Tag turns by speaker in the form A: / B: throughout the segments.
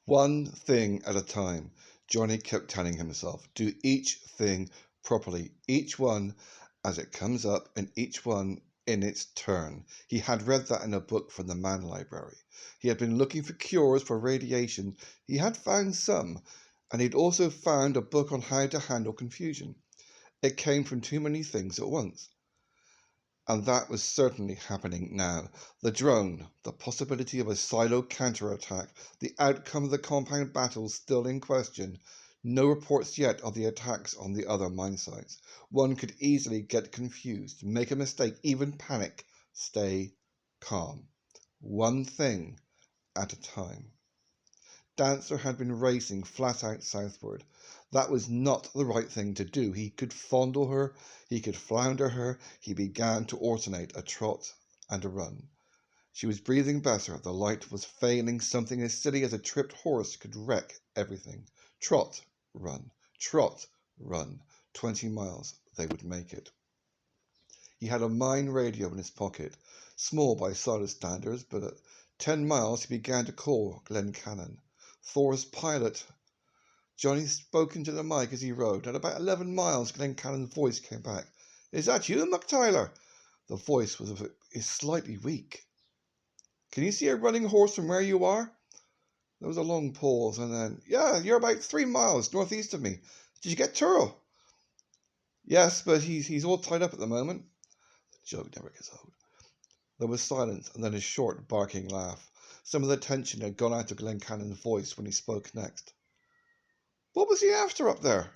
A: One thing at a time, Johnny kept telling himself. Do each thing properly, each one as it comes up, and each one in its turn. He had read that in a book from the Man Library. He had been looking for cures for radiation. He had found some, and he'd also found a book on how to handle confusion. It came from too many things at once. And that was certainly happening now. The drone, the possibility of a silo counterattack, the outcome of the compound battle still in question. No reports yet of the attacks on the other mine sites. One could easily get confused, make a mistake, even panic. Stay calm. One thing at a time. Dancer had been racing flat out southward. That was not the right thing to do. He could fondle her, he could flounder her. He began to alternate a trot and a run. She was breathing better. The light was failing. Something as silly as a tripped horse could wreck everything. Trot, run. Trot, run. 20 miles. They would make it. He had a mine radio in his pocket, small by Silas standards, but at 10 miles he began to call Glencannon. Thor's pilot. Johnny spoke into the mic as he rode. At about 11 miles, Glencannon's voice came back. Is that you, McTyler? The voice was slightly weak. Can you see a running horse from where you are? There was a long pause, and then, yeah, you're about 3 miles northeast of me. Did you get Turl? Yes, but he's all tied up at the moment. The joke never gets old. There was silence, and then a short, barking laugh. Some of the tension had gone out of Glencannon's voice when he spoke next. What was he after up there?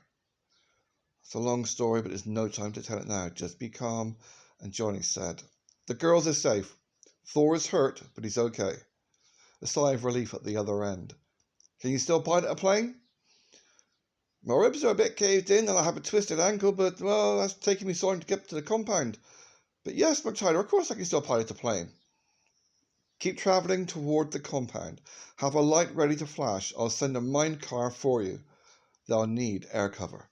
A: It's a long story, but there's no time to tell it now. Just be calm. And Johnny said, the girls are safe. Thor is hurt, but he's okay. A sigh of relief at the other end. Can you still pilot a plane? My ribs are a bit caved in and I have a twisted ankle, but, well, that's taking me so long to get to the compound. But yes, McTyler, of course I can still pilot a plane. Keep travelling toward the compound. Have a light ready to flash. I'll send a mine car for you. They'll need air cover.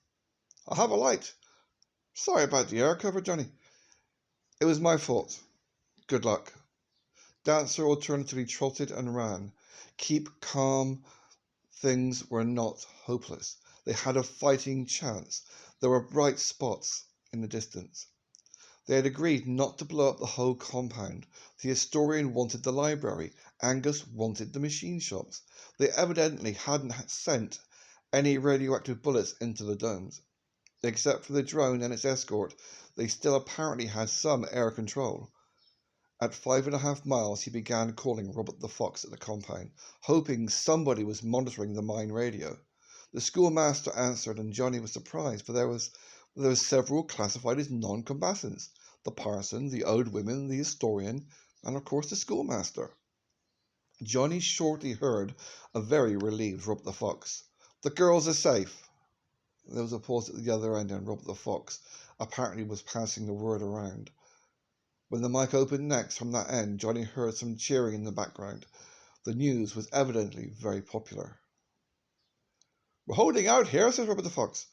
A: I'll have a light. Sorry about the air cover, Johnny. It was my fault. Good luck. Dancer alternatively trotted and ran. Keep calm. Things were not hopeless. They had a fighting chance. There were bright spots in the distance. They had agreed not to blow up the whole compound. The historian wanted the library. Angus wanted the machine shops. They evidently hadn't sent any radioactive bullets into the domes. Except for the drone and its escort, they still apparently had some air control. At 5.5 miles, he began calling Robert the Fox at the compound, hoping somebody was monitoring the mine radio. The schoolmaster answered, and Johnny was surprised, for there were several classified as non-combatants. The parson, the old women, the historian, and of course the schoolmaster. Johnny shortly heard a very relieved Robert the Fox. The girls are safe. There was a pause at the other end, and Robert the Fox apparently was passing the word around. When the mic opened next from that end, Johnny heard some cheering in the background. The news was evidently very popular. We're holding out here, says Robert the Fox.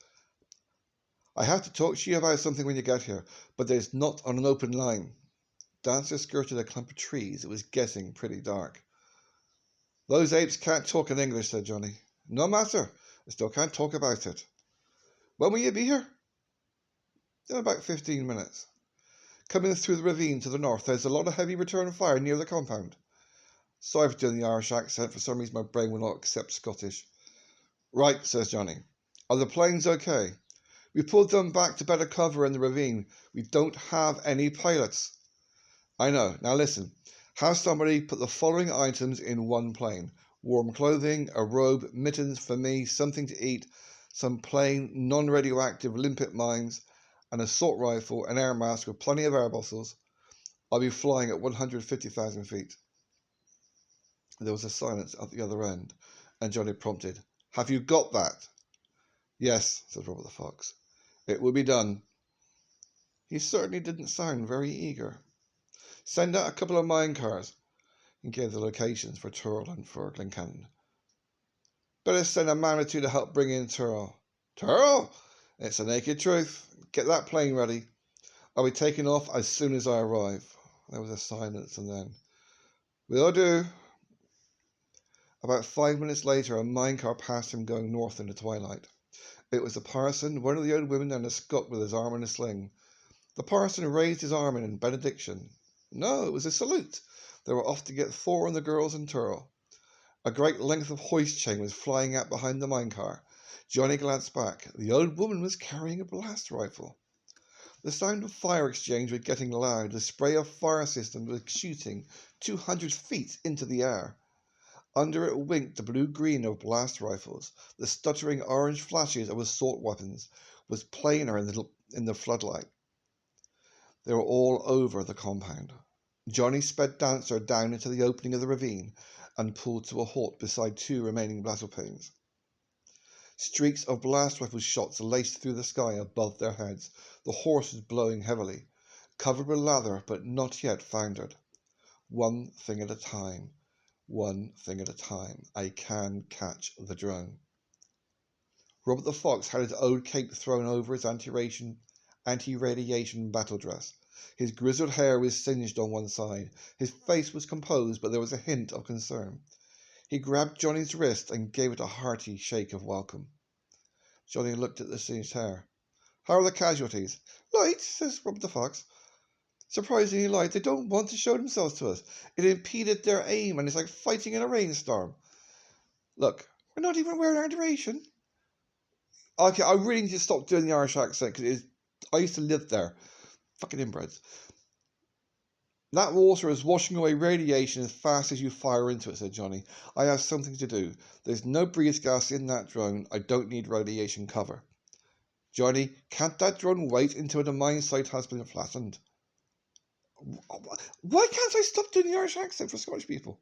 A: I have to talk to you about something when you get here, but there's not on an open line. Dancer skirted a clump of trees. It was getting pretty dark. Those apes can't talk in English, said Johnny. No matter. I still can't talk about it. When will you be here? In about 15 minutes. Coming through the ravine to the north, there's a lot of heavy return fire near the compound. Sorry for doing the Irish accent. For some reason, my brain will not accept Scottish. Right, says Johnny. Are the planes okay? We pulled them back to better cover in the ravine. We don't have any pilots. I know. Now listen. Have somebody put the following items in one plane. Warm clothing, a robe, mittens for me, something to eat, some plain, non-radioactive limpet mines, an assault rifle, an air mask with plenty of air bottles. I'll be flying at 150,000 feet. There was a silence at the other end, and Johnny prompted, Have you got that? Yes, said Robert the Fox. It will be done. He certainly didn't sound very eager. Send out a couple of mine cars. He gave the locations for Turl and for Glencannon. Better send a man or two to help bring in Turl. Turl? It's the naked truth. Get that plane ready. I'll be taking off as soon as I arrive. There was a silence, and then, Will do. About 5 minutes later, a minecar passed him going north in the twilight. It was the parson, one of the old women, and a Scot with his arm in a sling. The parson raised his arm in benediction. No, it was a salute. They were off to get Thor and the girls and Turl. A great length of hoist chain was flying out behind the minecar. Johnny glanced back. The old woman was carrying a blast rifle. The sound of fire exchange was getting loud. The spray of fire system was shooting 200 feet into the air. Under it winked the blue-green of blast rifles. The stuttering orange flashes of assault weapons was plainer in the floodlight. They were all over the compound. Johnny sped Dancer down into the opening of the ravine and pulled to a halt beside 2 remaining battle planes. Streaks of blast rifle shots laced through the sky above their heads. The horse was blowing heavily, covered with lather but not yet foundered. One thing at a time. One thing at a time. I can catch the drone. Robert the Fox had his old cape thrown over his anti-radiation battle dress. His grizzled hair was singed on one side. His face was composed, but there was a hint of concern. He grabbed Johnny's wrist and gave it a hearty shake of welcome. Johnny looked at the singed hair. How are the casualties? Light, says Robert the Fox. Surprisingly light. They don't want to show themselves to us. It impeded their aim, and it's like fighting in a rainstorm. Look, we're not even wearing our duration. Okay, I really need to stop doing the Irish accent, because I used to live there. Fucking inbreds. That water is washing away radiation as fast as you fire into it, said Johnny. I have something to do. There's no breeze gas in that drone. I don't need radiation cover. Johnny, can't that drone wait until the mine site has been flattened? Why can't I stop doing the Irish accent for Scottish people?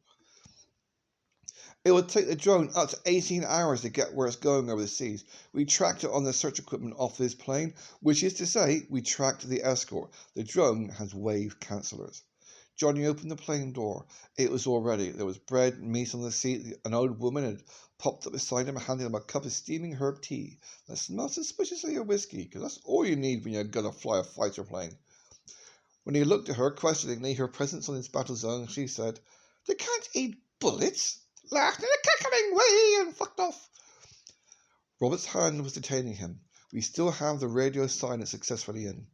A: It would take the drone up to 18 hours to get where it's going over the seas. We tracked it on the search equipment off this plane, which is to say, we tracked the escort. The drone has wave cancellers. Johnny opened the plane door. It was all ready. There was bread and meat on the seat. An old woman had popped up beside him and handed him a cup of steaming herb tea that smelled suspiciously of whiskey, because that's all you need when you're going to fly a fighter plane. When he looked at her questioningly, her presence on his battle zone, she said, They can't eat bullets. Laughed in a cackling way and fucked off. Robert's hand was detaining him. We still have the radio silence successfully in.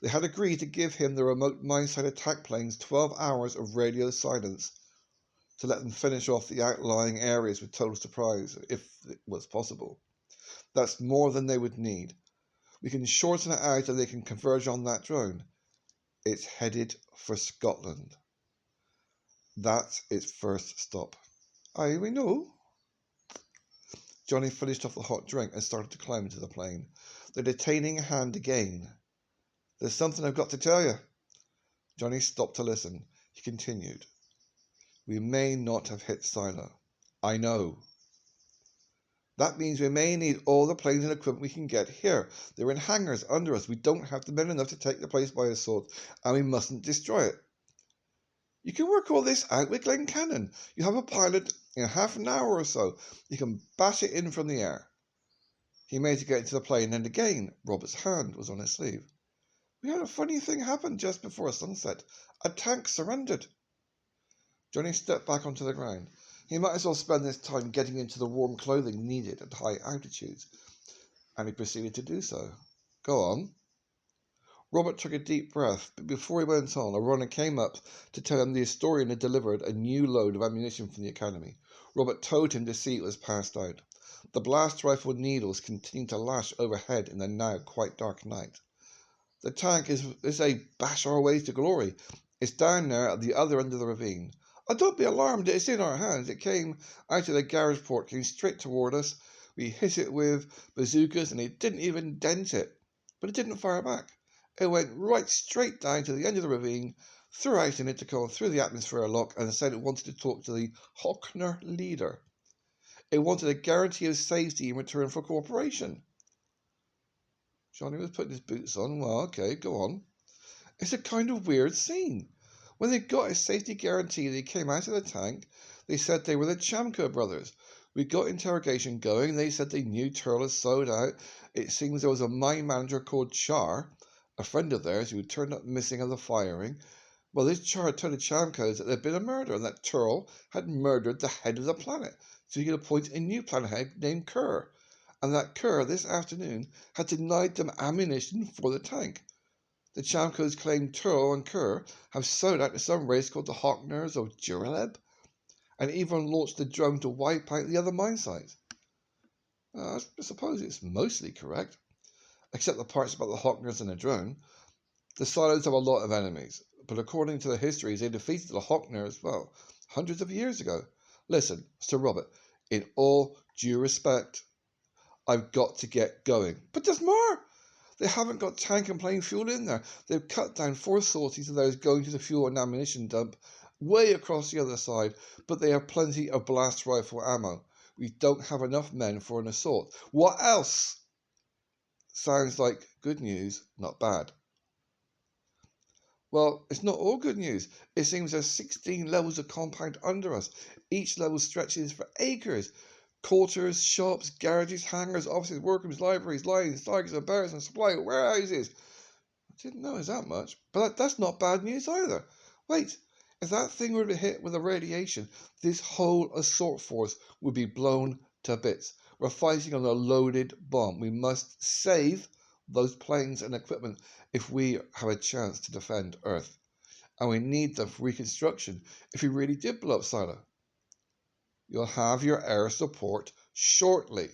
A: They had agreed to give him the remote mine-site attack planes 12 hours of radio silence to let them finish off the outlying areas with total surprise, if it was possible. That's more than they would need. We can shorten it out and they can converge on that drone. It's headed for Scotland. That's its first stop. Aye, we know. Johnny finished off the hot drink and started to climb into the plane. The detaining hand again. There's something I've got to tell you. Johnny stopped to listen. He continued. We may not have hit Silo. I know. That means we may need all the planes and equipment we can get here. They're in hangars under us. We don't have the men enough to take the place by assault, and we mustn't destroy it. You can work all this out with Glencannon. You have a pilot in half an hour or so. You can bash it in from the air. He made to get into the plane, and again Robert's hand was on his sleeve. We had a funny thing happen just before sunset. A tank surrendered. Johnny stepped back onto the ground. He might as well spend this time getting into the warm clothing needed at high altitudes, and he proceeded to do so. Go on. Robert took a deep breath, but before he went on, a runner came up to tell him the historian had delivered a new load of ammunition from the academy. Robert told him to see it was passed out. The blast rifle needles continued to lash overhead in the now quite dark night. The tank is a bash our way to glory. It's down there at the other end of the ravine. Oh, don't be alarmed, it's in our hands. It came out of the garage port, came straight toward us. We hit it with bazookas and it didn't even dent it. But it didn't fire back. It went right straight down to the end of the ravine, threw out an intercom through the atmosphere lock and said it wanted to talk to the Hockner leader. It wanted a guarantee of safety in return for cooperation. Johnny was putting his boots on. Well, okay, go on. It's a kind of weird scene. When they got a safety guarantee they came out of the tank, they said they were the Chamco brothers. We got interrogation going. They said they knew Turl had sold out. It seems there was a mine manager called Char, a friend of theirs, who turned up missing at the firing. Well, this charge told the Chamcos that there had been a murder and that Turl had murdered the head of the planet so he could appoint a new planet head named Kerr, and that Kerr this afternoon had denied them ammunition for the tank. The Chamcos claim Turl and Kerr have sold out to some race called the Hockners of Duraleb, and even launched a drone to wipe out the other mine sites. I suppose it's mostly correct, except the parts about the Hockners and the drone. The Silos have a lot of enemies, but according to the histories, they defeated the Hockners, well, hundreds of years ago. Listen, Sir Robert, in all due respect, I've got to get going. But there's more! They haven't got tank and plane fuel in there. They've cut down 4 sorties of those going to the fuel and ammunition dump way across the other side, but they have plenty of blast rifle ammo. We don't have enough men for an assault. What else? Sounds like good news, not bad. Well, it's not all good news. It seems there's 16 levels of compound under us. Each level stretches for acres. Quarters, shops, garages, hangars, offices, workrooms, libraries, lines, tigers and bears, and supply warehouses. I didn't know it was that much. But that's not bad news either. Wait, if that thing were to be hit with a radiation, this whole assault force would be blown to bits. We're fighting on a loaded bomb. We must save those planes and equipment if we have a chance to defend Earth. And we need them for reconstruction if we really did blow up Silo. You'll have your air support shortly.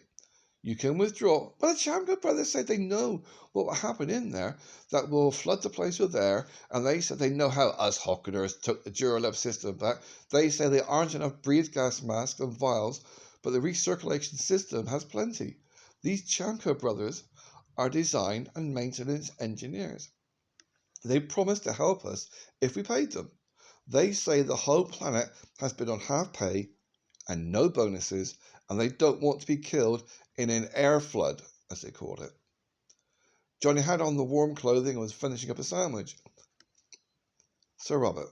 A: You can withdraw. But the Chamco brothers say they know what will happen in there, that will flood the place with air, and they said they know how us Hockners took the Duralab system back. They say there aren't enough breathe gas masks and vials, but the recirculation system has plenty. These Chamco brothers are design and maintenance engineers. They promised to help us if we paid them. They say the whole planet has been on half pay and no bonuses, and they don't want to be killed in an air flood, as they called it. Johnny had on the warm clothing and was finishing up a sandwich. Sir Robert,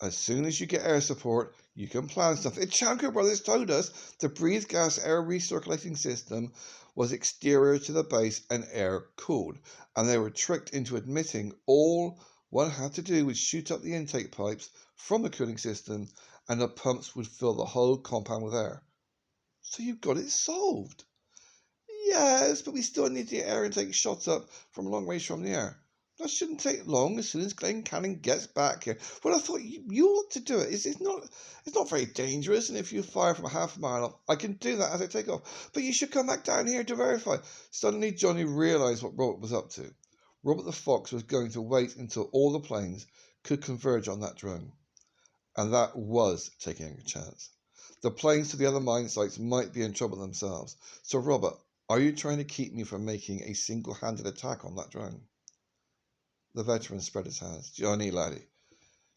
A: as soon as you get air support, you can plan stuff. The Chamco brothers told us the breathe gas air recirculating system was exterior to the base and air cooled, and they were tricked into admitting all one had to do was shoot up the intake pipes from the cooling system, and the pumps would fill the whole compound with air. So you've got it solved. Yes, but we still need the air intake shot up from a long range from the air. That shouldn't take long as soon as Glenn Cannon gets back here. Well, I thought you ought to do it. It's not very dangerous, and if you fire from half a mile off, I can do that as I take off. But you should come back down here to verify. Suddenly, Johnny realized what Robert was up to. Robert the Fox was going to wait until all the planes could converge on that drone. And that was taking a chance. The planes to the other mine sites might be in trouble themselves. So, Robert, are you trying to keep me from making a single-handed attack on that drone? The veteran spread his hands. Johnny, laddie,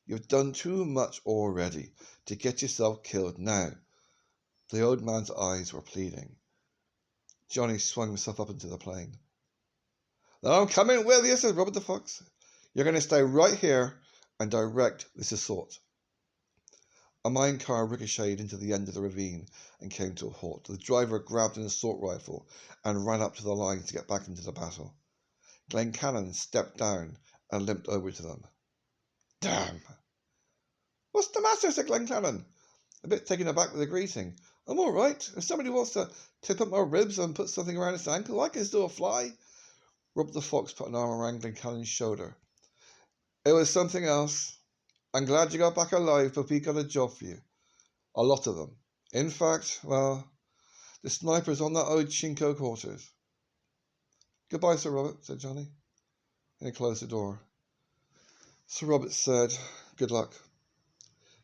A: you've done too much already to get yourself killed now. The old man's eyes were pleading. Johnny swung himself up into the plane. Then I'm coming with you, said Robert the Fox. You're going to stay right here and direct this assault. A mine car ricocheted into the end of the ravine and came to a halt. The driver grabbed an assault rifle and ran up to the line to get back into the battle. Glenn Cannon stepped down and limped over to them. Damn! What's the matter, said Glenn Cannon, a bit taken aback with the greeting. I'm all right. If somebody wants to tip up my ribs and put something around his ankle, I can still fly. Robert the Fox put an arm around Glenn Cannon's shoulder. It was something else. I'm glad you got back alive, but we got a job for you. A lot of them. In fact, well, the sniper's on that old Chinko quarters. Goodbye, Sir Robert, said Johnny. And he closed the door. Sir Robert said, good luck.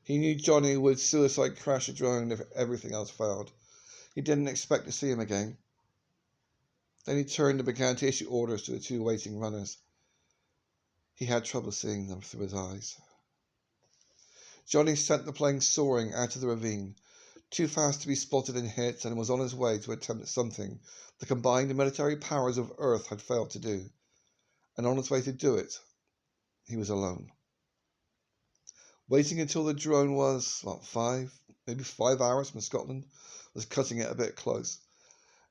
A: He knew Johnny would suicide crash a drone if everything else failed. He didn't expect to see him again. Then he turned and began to issue orders to the 2 waiting runners. He had trouble seeing them through his eyes. Johnny sent the plane soaring out of the ravine, too fast to be spotted and hit, and was on his way to attempt something the combined military powers of Earth had failed to do. And on his way to do it, he was alone. Waiting until the drone was, maybe 5 hours from Scotland, was cutting it a bit close.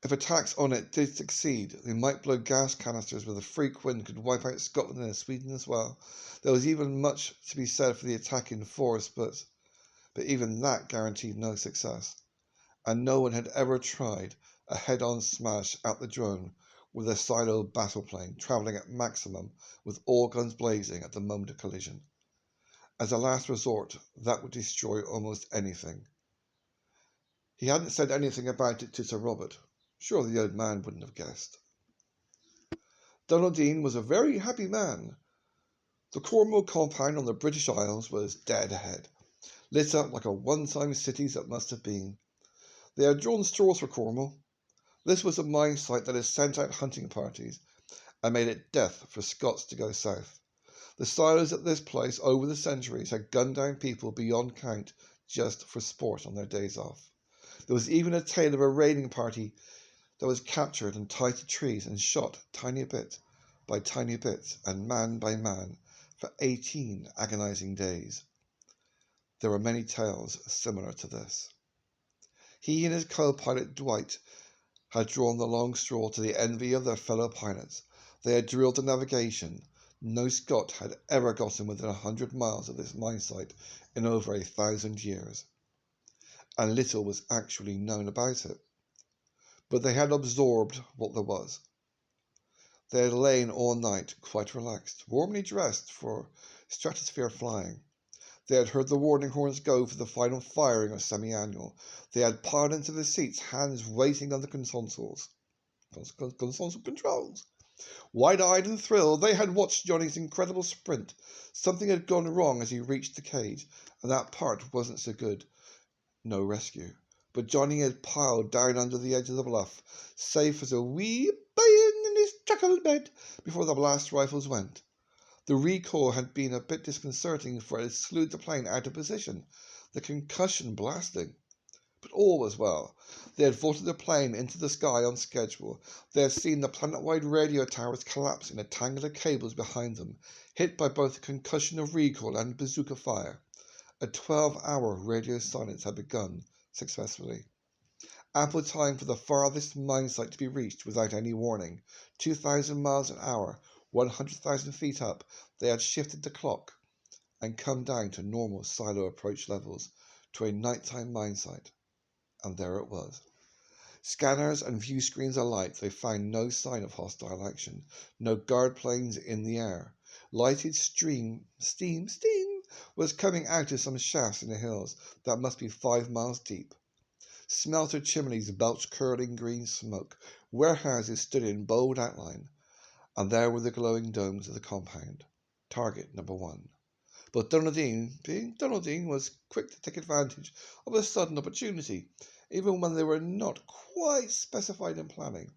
A: If attacks on it did succeed, they might blow gas canisters with a freak wind could wipe out Scotland and Sweden as well. There was even much to be said for the attacking force, but even that guaranteed no success, and no one had ever tried a head-on smash at the drone with a silo battle plane travelling at maximum with all guns blazing at the moment of collision. As a last resort, that would destroy almost anything. He hadn't said anything about it to Sir Robert. Sure, the old man wouldn't have guessed. Donaldine was a very happy man. The Cornwall compound on the British Isles was dead ahead, lit up like a one-time city that must have been. They had drawn straws for Cornwall. This was a mine site that had sent out hunting parties and made it death for Scots to go south. The silos at this place over the centuries had gunned down people beyond count just for sport on their days off. There was even a tale of a raiding party that was captured and tied to trees and shot tiny bit by tiny bit and man by man for 18 agonizing days. There were many tales similar to this. He and his co-pilot Dwight had drawn the long straw to the envy of their fellow pilots. They had drilled the navigation. No Scot had ever gotten within 100 miles of this mine site in over 1,000 years, and little was actually known about it. But they had absorbed what there was. They had lain all night, quite relaxed, warmly dressed for stratosphere flying. They had heard the warning horns go for the final firing of semi-annual. They had piled into the seats, hands waiting on the console controls. Wide-eyed and thrilled, they had watched Johnny's incredible sprint. Something had gone wrong as he reached the cage, and that part wasn't so good. No rescue. But Johnny had piled down under the edge of the bluff, safe as a wee bairn in his truckle bed, before the blast rifles went. The recoil had been a bit disconcerting, for it had slewed the plane out of position, the concussion blasting. But all was well. They had vaulted the plane into the sky on schedule. They had seen the planet-wide radio towers collapse in a tangle of cables behind them, hit by both the concussion of recoil and bazooka fire. A 12-hour radio silence had begun successfully. Ample time for the farthest mine site to be reached without any warning. 2,000 miles an hour, 100,000 feet up, they had shifted the clock and come down to normal silo approach levels to a nighttime mine site. And there it was. Scanners and view screens alight, they found no sign of hostile action, no guard planes in the air. Lighted steam was coming out of some shafts in the hills that must be 5 miles deep. Smelter chimneys belched curling green smoke. Warehouses stood in bold outline, and there were the glowing domes of the compound. Target number 1. But Donaldine, being Donaldine, was quick to take advantage of a sudden opportunity, even when they were not quite specified in planning.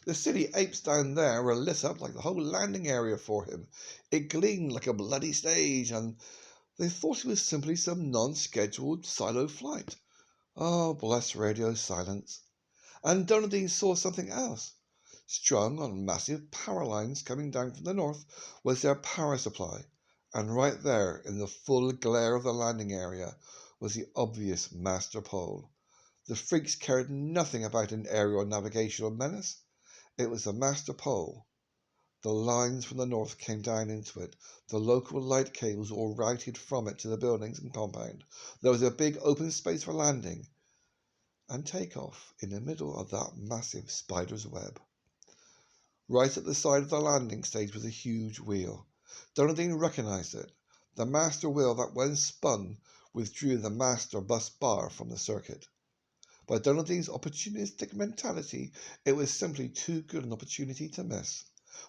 A: The city apes down there were lit up like the whole landing area for him. It gleamed like a bloody stage, and they thought it was simply some non-scheduled silo flight. Oh, bless radio silence. And Donaldine saw something else. Strung on massive power lines coming down from the north was their power supply, and right there in the full glare of the landing area was the obvious master pole. The freaks cared nothing about an aerial navigational menace. It was the master pole. The lines from the north came down into it. The local light cables all routed from it to the buildings and compound. There was a big open space for landing and takeoff in the middle of that massive spider's web. Right at the side of the landing stage was a huge wheel. Donaldine recognized it. The master wheel that, when spun, withdrew the master bus bar from the circuit. By Donaldine's opportunistic mentality, it was simply too good an opportunity to miss.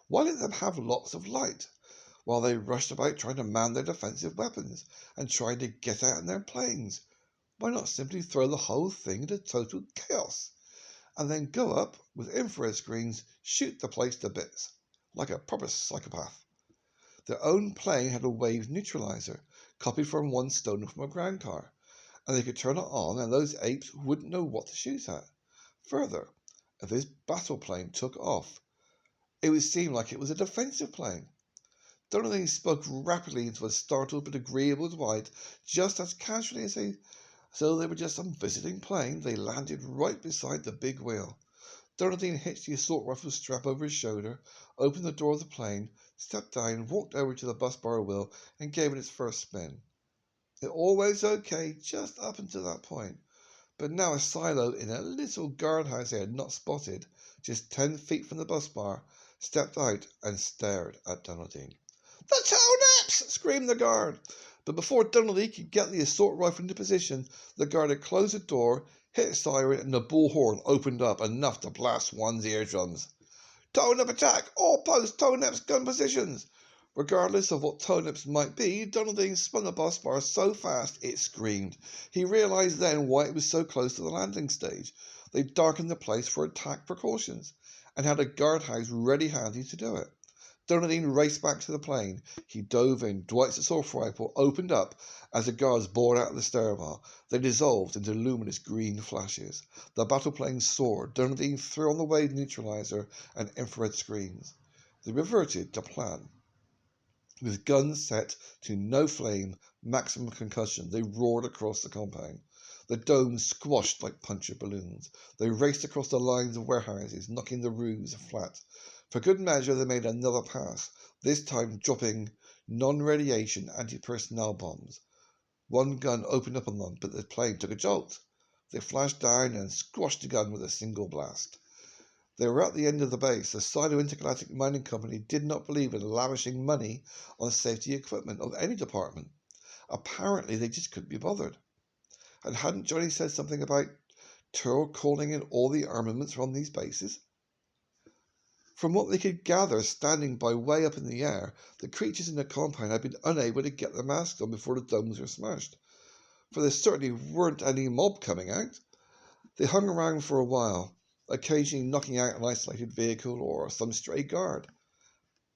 A: Why let them have lots of light, while they rushed about trying to man their defensive weapons and trying to get out in their planes? Why not simply throw the whole thing into total chaos, and then go up with infrared screens, shoot the place to bits, like a proper psychopath? Their own plane had a wave neutralizer, copied from one stolen from a ground car, and they could turn it on and those apes wouldn't know what to shoot at. Further, if this battle plane took off, it would seem like it was a defensive plane. Donaldine spoke rapidly into a startled but agreeable Dwight, just as casually as So they were just some visiting plane. They landed right beside the big wheel. Donaldine hitched the assault rifle strap over his shoulder, opened the door of the plane, stepped down, walked over to the bus bar wheel, and gave it its first spin. It all went okay just up until that point. But now a silo in a little guardhouse they had not spotted, just 10 feet from the bus bar, stepped out and stared at Donaldine. "The turnips!" screamed the guard. But before Donaldine could get the assault rifle into position, the guard had closed the door, hit a siren, and the bullhorn opened up, enough to blast one's eardrums. "Turnip attack! All post turnips gun positions!" Regardless of what turnips might be, Donaldine spun the bus bar so fast it screamed. He realized then why it was so close to the landing stage. They darkened the place for attack precautions, and had a guardhouse ready-handy to do it. Donaldine raced back to the plane. He dove in. Dwight's assault rifle opened up as the guards bored out of the stairwell. They dissolved into luminous green flashes. The battle plane soared. Donaldine threw on the wave neutralizer and infrared screens. They reverted to plan. With guns set to no flame, maximum concussion, they roared across the compound. The domes squashed like punctured balloons. They raced across the lines of warehouses, knocking the roofs flat. For good measure, they made another pass, this time dropping non-radiation anti-personnel bombs. One gun opened up on them, but the plane took a jolt. They flashed down and squashed the gun with a single blast. They were at the end of the base. The Sino Intergalactic Mining Company did not believe in lavishing money on safety equipment of any department. Apparently, they just couldn't be bothered. And hadn't Johnny said something about Turl calling in all the armaments from these bases? From what they could gather, standing by way up in the air, the creatures in the compound had been unable to get their masks on before the domes were smashed. For there certainly weren't any mob coming out. They hung around for a while, occasionally knocking out an isolated vehicle or some stray guard.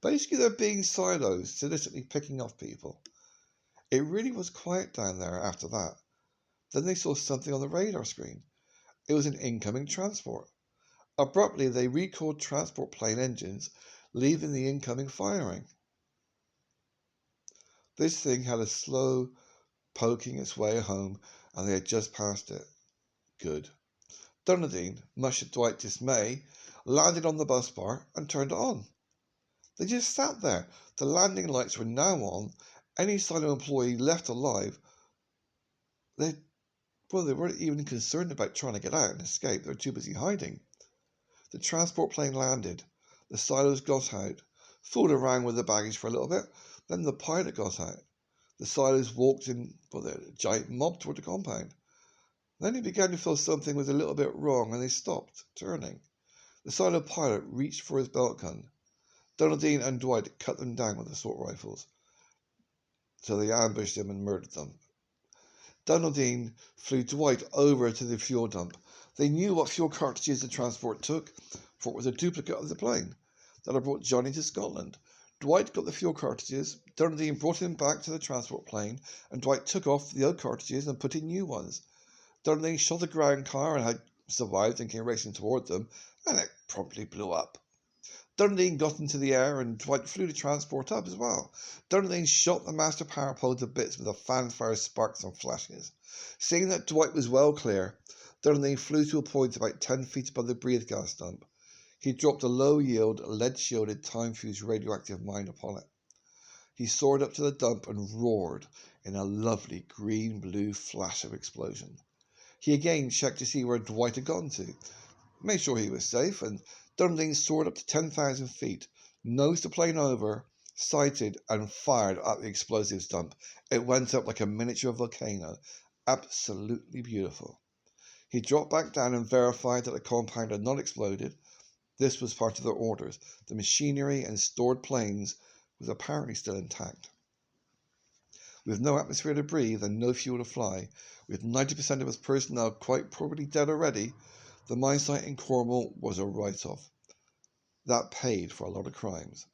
A: Basically, they're being silos, sadistically picking off people. It really was quiet down there after that. Then they saw something on the radar screen. It was an incoming transport. Abruptly, they recalled transport plane engines, leaving the incoming firing. This thing had a slow poking its way home, and they had just passed it. Good. Donaldine, much to Dwight's dismay, landed on the bus bar and turned it on. They just sat there. The landing lights were now on. Any silo employee left alive, they weren't even concerned about trying to get out and escape. They were too busy hiding. The transport plane landed. The silos got out, fooled around with the baggage for a little bit. Then the pilot got out. The silos walked in with a giant mob toward the compound. Then he began to feel something was a little bit wrong, and they stopped, turning. The silo pilot reached for his belt gun. Donaldine and Dwight cut them down with assault rifles. So they ambushed them and murdered them. Donaldine flew Dwight over to the fuel dump. They knew what fuel cartridges the transport took, for it was a duplicate of the plane that had brought Johnny to Scotland. Dwight got the fuel cartridges. Donaldine brought him back to the transport plane, and Dwight took off the old cartridges and put in new ones. Donaldine shot a ground car and had survived and came racing toward them, and it promptly blew up. Donaldine got into the air, and Dwight flew the transport up as well. Donaldine shot the master power pole to bits with a fanfare, sparks and flashes. Seeing that Dwight was well clear, Donaldine flew to a point about 10 feet above the breathe gas dump. He dropped a low-yield, lead-shielded, time-fused radioactive mine upon it. He soared up to the dump and roared in a lovely green-blue flash of explosion. He again checked to see where Dwight had gone to, made sure he was safe, and Donaldine soared up to 10,000 feet, nosed the plane over, sighted and fired at the explosives dump. It went up like a miniature volcano. Absolutely beautiful. He dropped back down and verified that the compound had not exploded. This was part of their orders. The machinery and stored planes was apparently still intact. With no atmosphere to breathe and no fuel to fly, with 90% of its personnel quite probably dead already, the mine site in Cornwall was a write-off. That paid for a lot of crimes.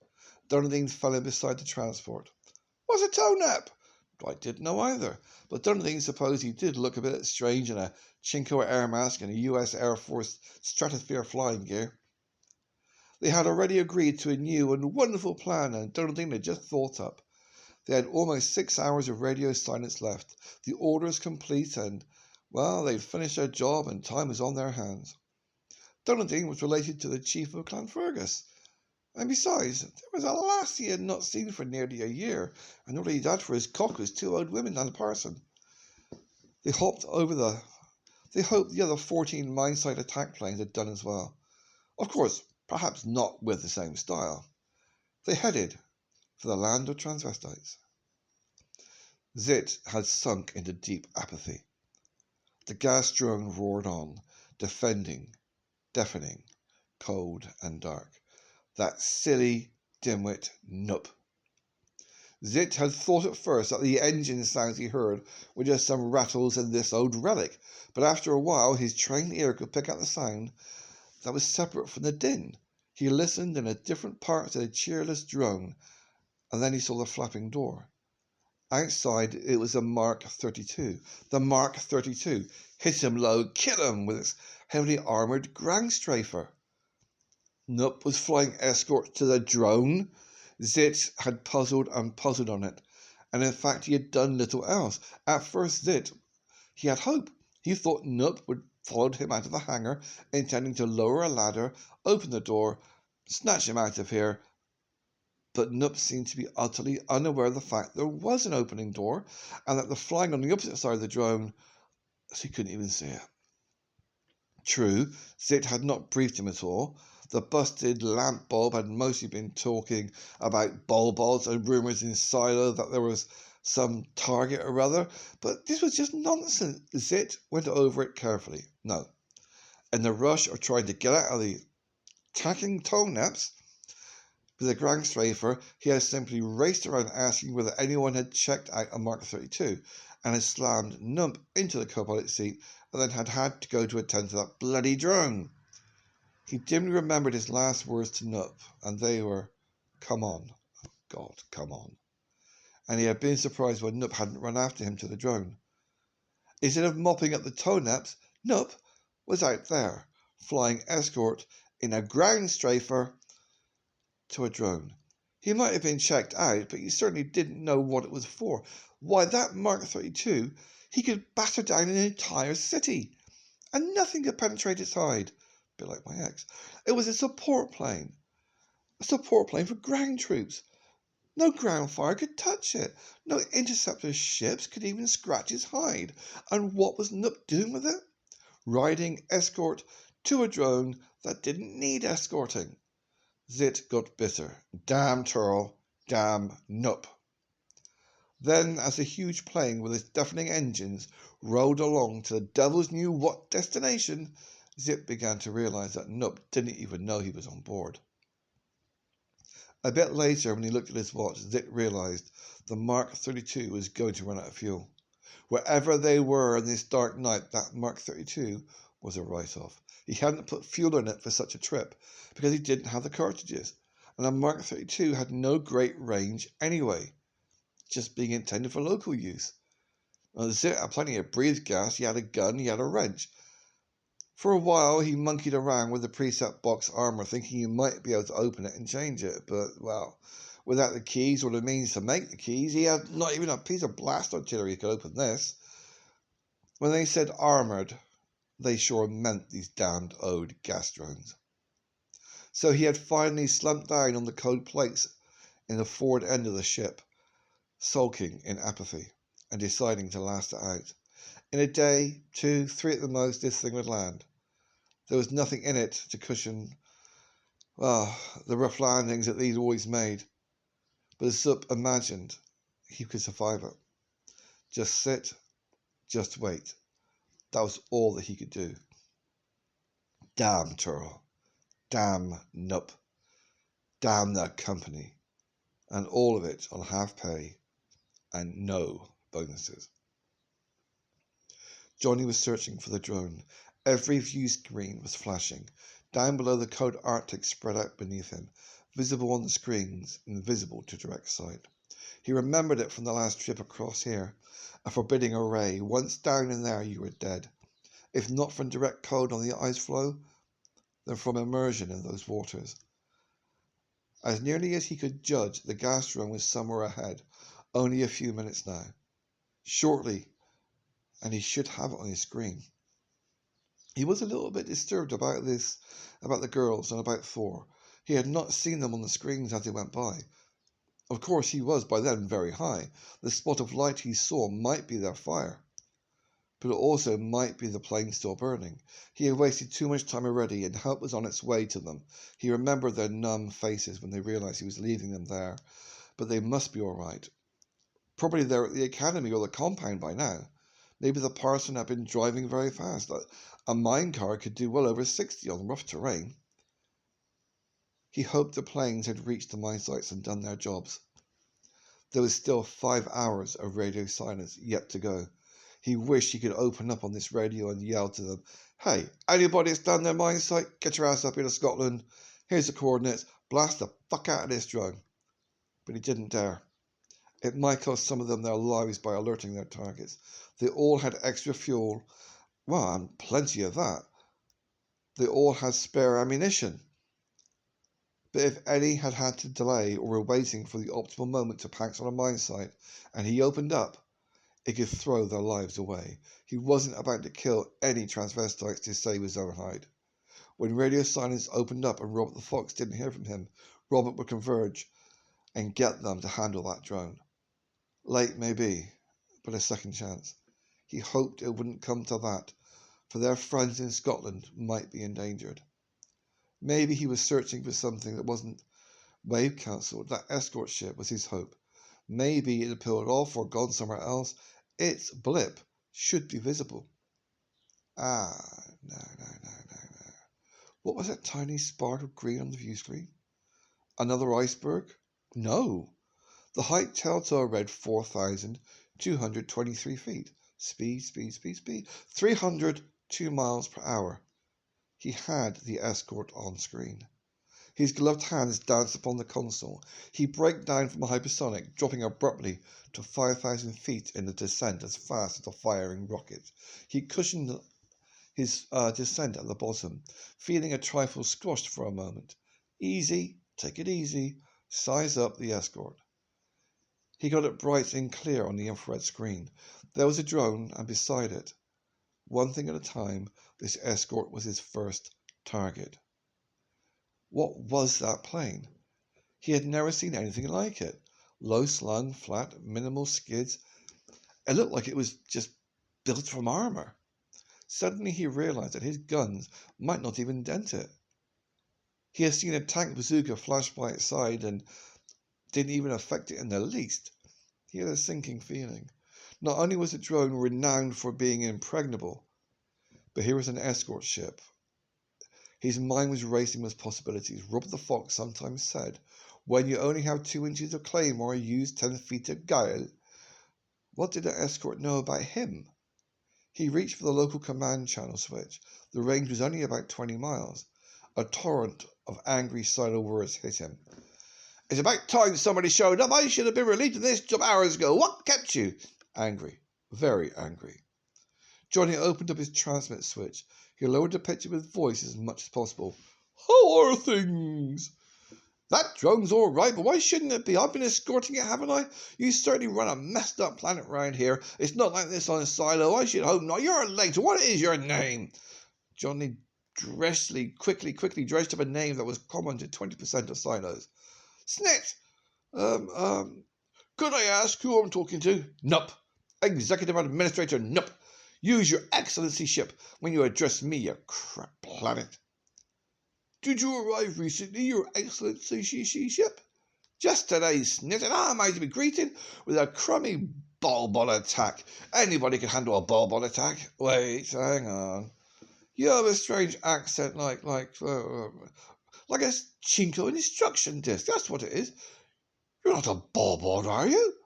A: Donaldine fell in beside the transport. "What's a toe-nap?" Dwight didn't know either, but Donaldine supposed he did look a bit strange in a Chinko air mask and a US Air Force Stratosphere flying gear. They had already agreed to a new and wonderful plan, and Donaldine had just thought up. They had almost 6 hours of radio silence left, the orders complete, and Well, they'd finished their job and time was on their hands. Donaldine was related to the chief of Clanfergus, and besides, there was a lass he had not seen for nearly a year, and all he'd had for his cock was 2 old women and a parson. They hoped the other 14 mineside attack planes had done as well. Of course, perhaps not with the same style. They headed for the land of transvestites. Zit had sunk into deep apathy. The gas drone roared on, defending, deafening, cold and dark. That silly, dimwit Nup. Zit had thought at first that the engine sounds he heard were just some rattles in this old relic, but after a while his trained ear could pick out the sound that was separate from the din. He listened in a different part to the cheerless drone, and then he saw the flapping door. Outside, it was a Mark 32. The Mark 32. Hit him low, kill him with its heavily armoured ground strafer. Nup was flying escort to the drone. Zit had puzzled and puzzled on it, and in fact he had done little else. At first he had hope. He thought Nup would follow him out of the hangar, intending to lower a ladder, open the door, snatch him out of here. But Nup seemed to be utterly unaware of the fact there was an opening door, and that the flying on the opposite side of the drone, so he couldn't even see it. True, Zit had not briefed him at all. The busted lamp bulb had mostly been talking about bulbos and rumours in Silo that there was some target or other, but this was just nonsense. Zit went over it carefully. No. In the rush of trying to get out of the tacking toe naps with a ground strafer, he had simply raced around asking whether anyone had checked out a Mark 32 and had slammed Nump into the co-pilot seat and then had to go to attend to that bloody drone. He dimly remembered his last words to Nup, and they were, "Come on, God, come on." And he had been surprised when Nup hadn't run after him to the drone. Instead of mopping up the toe naps, Nup was out there, flying escort in a ground strafer to a drone. He might have been checked out, but he certainly didn't know what it was for. Why, that Mark 32, he could batter down an entire city, and nothing could penetrate its hide. A bit like my ex. It was a support plane for ground troops. No ground fire could touch it. No interceptor ships could even scratch its hide. And what was Nup doing with it? Riding escort to a drone that didn't need escorting. Zit got bitter. Damn Turl, damn Nup. Then, as the huge plane with its deafening engines rolled along to the devils knew what destination, Zit began to realize that Nup didn't even know he was on board. A bit later, when he looked at his watch, Zit realized the Mark 32 was going to run out of fuel. Wherever they were in this dark night, that Mark 32 was a write-off. He hadn't put fuel in it for such a trip because he didn't have the cartridges, and a Mark 32 had no great range anyway, just being intended for local use. Now, Zit had plenty of breathe gas, he had a gun, he had a wrench. For a while, he monkeyed around with the preset box armor, thinking he might be able to open it and change it, but, well, without the keys or the means to make the keys, he had not even a piece of blast artillery that could open this. When they said armored, they sure meant these damned old gas drones. So he had finally slumped down on the cold plates in the forward end of the ship, sulking in apathy and deciding to last it out. In a day, 2, 3 at the most, this thing would land. There was nothing in it to cushion, the rough landings that these always made. But Zup imagined he could survive it. Just sit, just wait. That was all that he could do. Damn Turl. Damn Nup. Damn their company. And all of it on half pay and no bonuses. Johnny was searching for the drone. Every view screen was flashing. Down below, the code Arctic spread out beneath him, visible on the screens, invisible to direct sight. He remembered it from the last trip across here. A forbidding array. Once down in there, you were dead. If not from direct code on the ice floe, then from immersion in those waters. As nearly as he could judge, the gas drone was somewhere ahead, only a few minutes now. Shortly, and he should have it on his screen. He was a little bit disturbed about this, about the girls and about Thor. He had not seen them on the screens as they went by. Of course, he was by then very high. The spot of light he saw might be their fire, but it also might be the plane still burning. He had wasted too much time already, and help was on its way to them. He remembered their numb faces when they realized he was leaving them there, but they must be all right. Probably they're at the academy or the compound by now. Maybe the parson had been driving very fast. A mine car could do well over 60 on rough terrain. He hoped the planes had reached the mine sites and done their jobs. There was still 5 hours of radio silence yet to go. He wished he could open up on this radio and yell to them, "Hey, anybody that's done their mine site, get your ass up here to Scotland. Here's the coordinates. Blast the fuck out of this drone." But he didn't dare. It might cost some of them their lives by alerting their targets. They all had extra fuel, well, and plenty of that. They all had spare ammunition. But if any had had to delay or were waiting for the optimal moment to pounce on a mine site, and he opened up, it could throw their lives away. He wasn't about to kill any transvestites to save his own hide. When radio silence opened up and Robert the Fox didn't hear from him, Robert would converge and get them to handle that drone. Late maybe, but a second chance. He hoped it wouldn't come to that, for their friends in Scotland might be endangered. Maybe he was searching for something that wasn't wave council. That escort ship was his hope. Maybe it had peeled off or gone somewhere else. Its blip should be visible. No. What was that tiny spark of green on the view screen? Another iceberg? No. The height telltale read 4,223 feet. Speed. 302 miles per hour. He had the escort on screen. His gloved hands danced upon the console. He braked down from a hypersonic, dropping abruptly to 5,000 feet in the descent as fast as a firing rocket. He cushioned his descent at the bottom, feeling a trifle squashed for a moment. Easy, take it easy, size up the escort. He got it bright and clear on the infrared screen. There was a drone, and beside it, one thing at a time, this escort was his first target. What was that plane? He had never seen anything like it. Low-slung, flat, minimal skids. It looked like it was just built from armor. Suddenly he realized that his guns might not even dent it. He had seen a tank bazooka flash by its side and didn't even affect it in the least. He had a sinking feeling. Not only was the drone renowned for being impregnable, but here was an escort ship. His mind was racing with possibilities. Robert the Fox sometimes said, "When you only have 2 inches of claymore, use 10 feet of guile." What did the escort know about him? He reached for the local command channel switch. The range was only about 20 miles. A torrent of angry silo words hit him. "It's about time somebody showed up. I should have been relieved of this job hours ago. What kept you?" Angry. Very angry. Johnny opened up his transmit switch. He lowered the pitch of his voice as much as possible. "How are things?" "That drone's all right, but why shouldn't it be? I've been escorting it, haven't I? You certainly run a messed up planet round here. It's not like this on Silo. I should hope not. You're late. What is your name?" Johnny quickly dredged up a name that was common to 20% of Silos. "Snit! Could I ask who I'm talking to?" "Nup. Executive Administrator Nup. Use your Excellency ship when you address me, you crap planet." "Did you arrive recently, your Excellency ship?" "Just today, Snit, and how am I to be greeted? With a crummy ball attack. Anybody can handle a ball attack. Wait, hang on. You have a strange accent like a Chinko instruction disc. That's what it is. You're not a ball, are you?"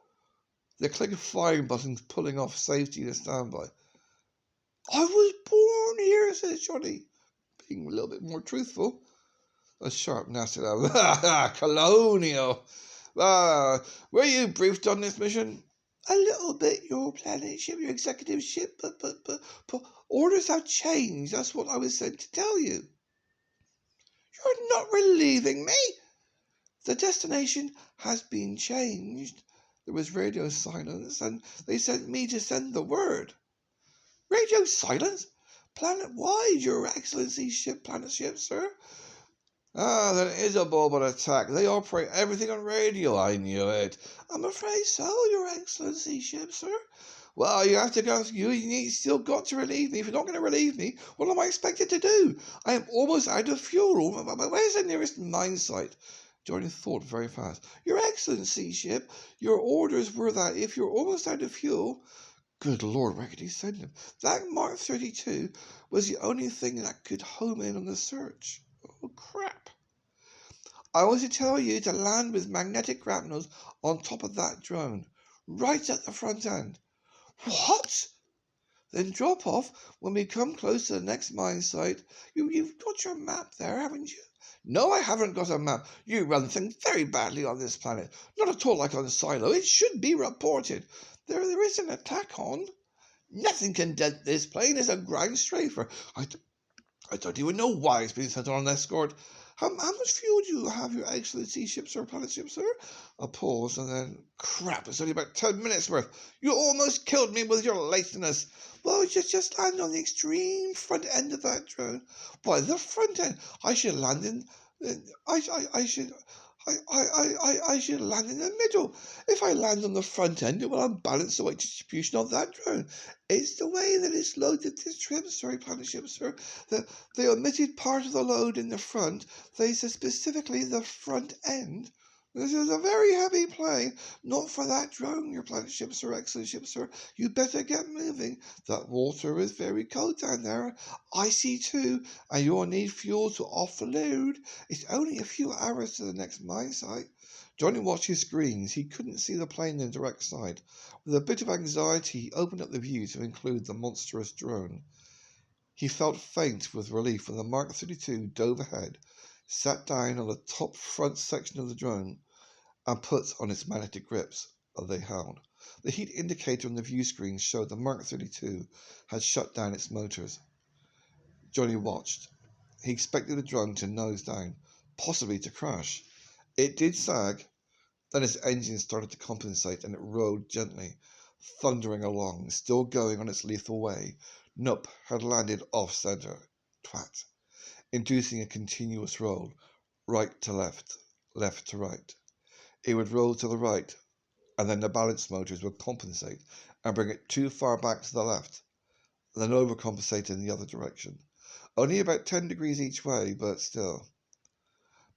A: The click of firing buttons pulling off safety to standby. "I was born here," says Johnny, being a little bit more truthful. A sharp, nasty laugh. "Colonial. Were you briefed on this mission?" "A little bit, your planet ship, your executive ship, but orders have changed. That's what I was sent to tell you." "You're not relieving me." "The destination has been changed." There was radio silence, and they sent me to send the word. Radio silence? Planet-wide, Your Excellency, planet ship, sir. Ah, then it is a bubble attack. They operate everything on radio. I knew it. I'm afraid so, Your Excellency, sir. Well, you have to go. You still got to relieve me. If you're not going to relieve me, what am I expected to do? I am almost out of fuel. Where's the nearest mine site? Johnny thought very fast. Your Excellency, your orders were that if you're almost out of fuel... Good Lord, where could he send him? That Mark 32 was the only thing that could home in on the search. Oh, crap. I want to tell you to land with magnetic grapnels on top of that drone, right at the front end. What? Then drop off when we come close to the next mine site. You've got your map there, haven't you? No, I haven't got a map. You run things very badly on this planet. Not at all like on Silo. It should be reported. There is an attack on. Nothing can dent this plane. It's a ground strafer. I don't even know why it's been sent on an escort. How much fuel do you have, Your Excellency, sir, planet ship, sir? A pause, and then, crap, it's only about 10 minutes worth. You almost killed me with your lateness. Well, just land on the extreme front end of that drone. Why, the front end? I should land in... I should land in the middle. If I land on the front end, it will unbalance the weight distribution of that drone. It's the way that it's loaded this trip, sorry, planet ship, sir. They omitted part of the load in the front. They said specifically the front end. This is a very heavy plane. Not for that drone, Your planet ship, sir, excellent ship, sir. You better get moving. That water is very cold down there. Icy too, and you'll need fuel to offload. It's only a few hours to the next mine site. Johnny watched his screens. He couldn't see the plane in direct sight. With a bit of anxiety, he opened up the view to include the monstrous drone. He felt faint with relief when the Mark 32 dove ahead, sat down on the top front section of the drone, and put on its magnetic grips that they held. The heat indicator on the view screen showed the Mark 32 had shut down its motors. Johnny watched. He expected the drone to nose down, possibly to crash. It did sag. Then its engine started to compensate, and it rode gently, thundering along, still going on its lethal way. Nope had landed off-center, twat, inducing a continuous roll, right to left, left to right. It would roll to the right, and then the balance motors would compensate and bring it too far back to the left, then overcompensate in the other direction. Only about 10 degrees each way, but still.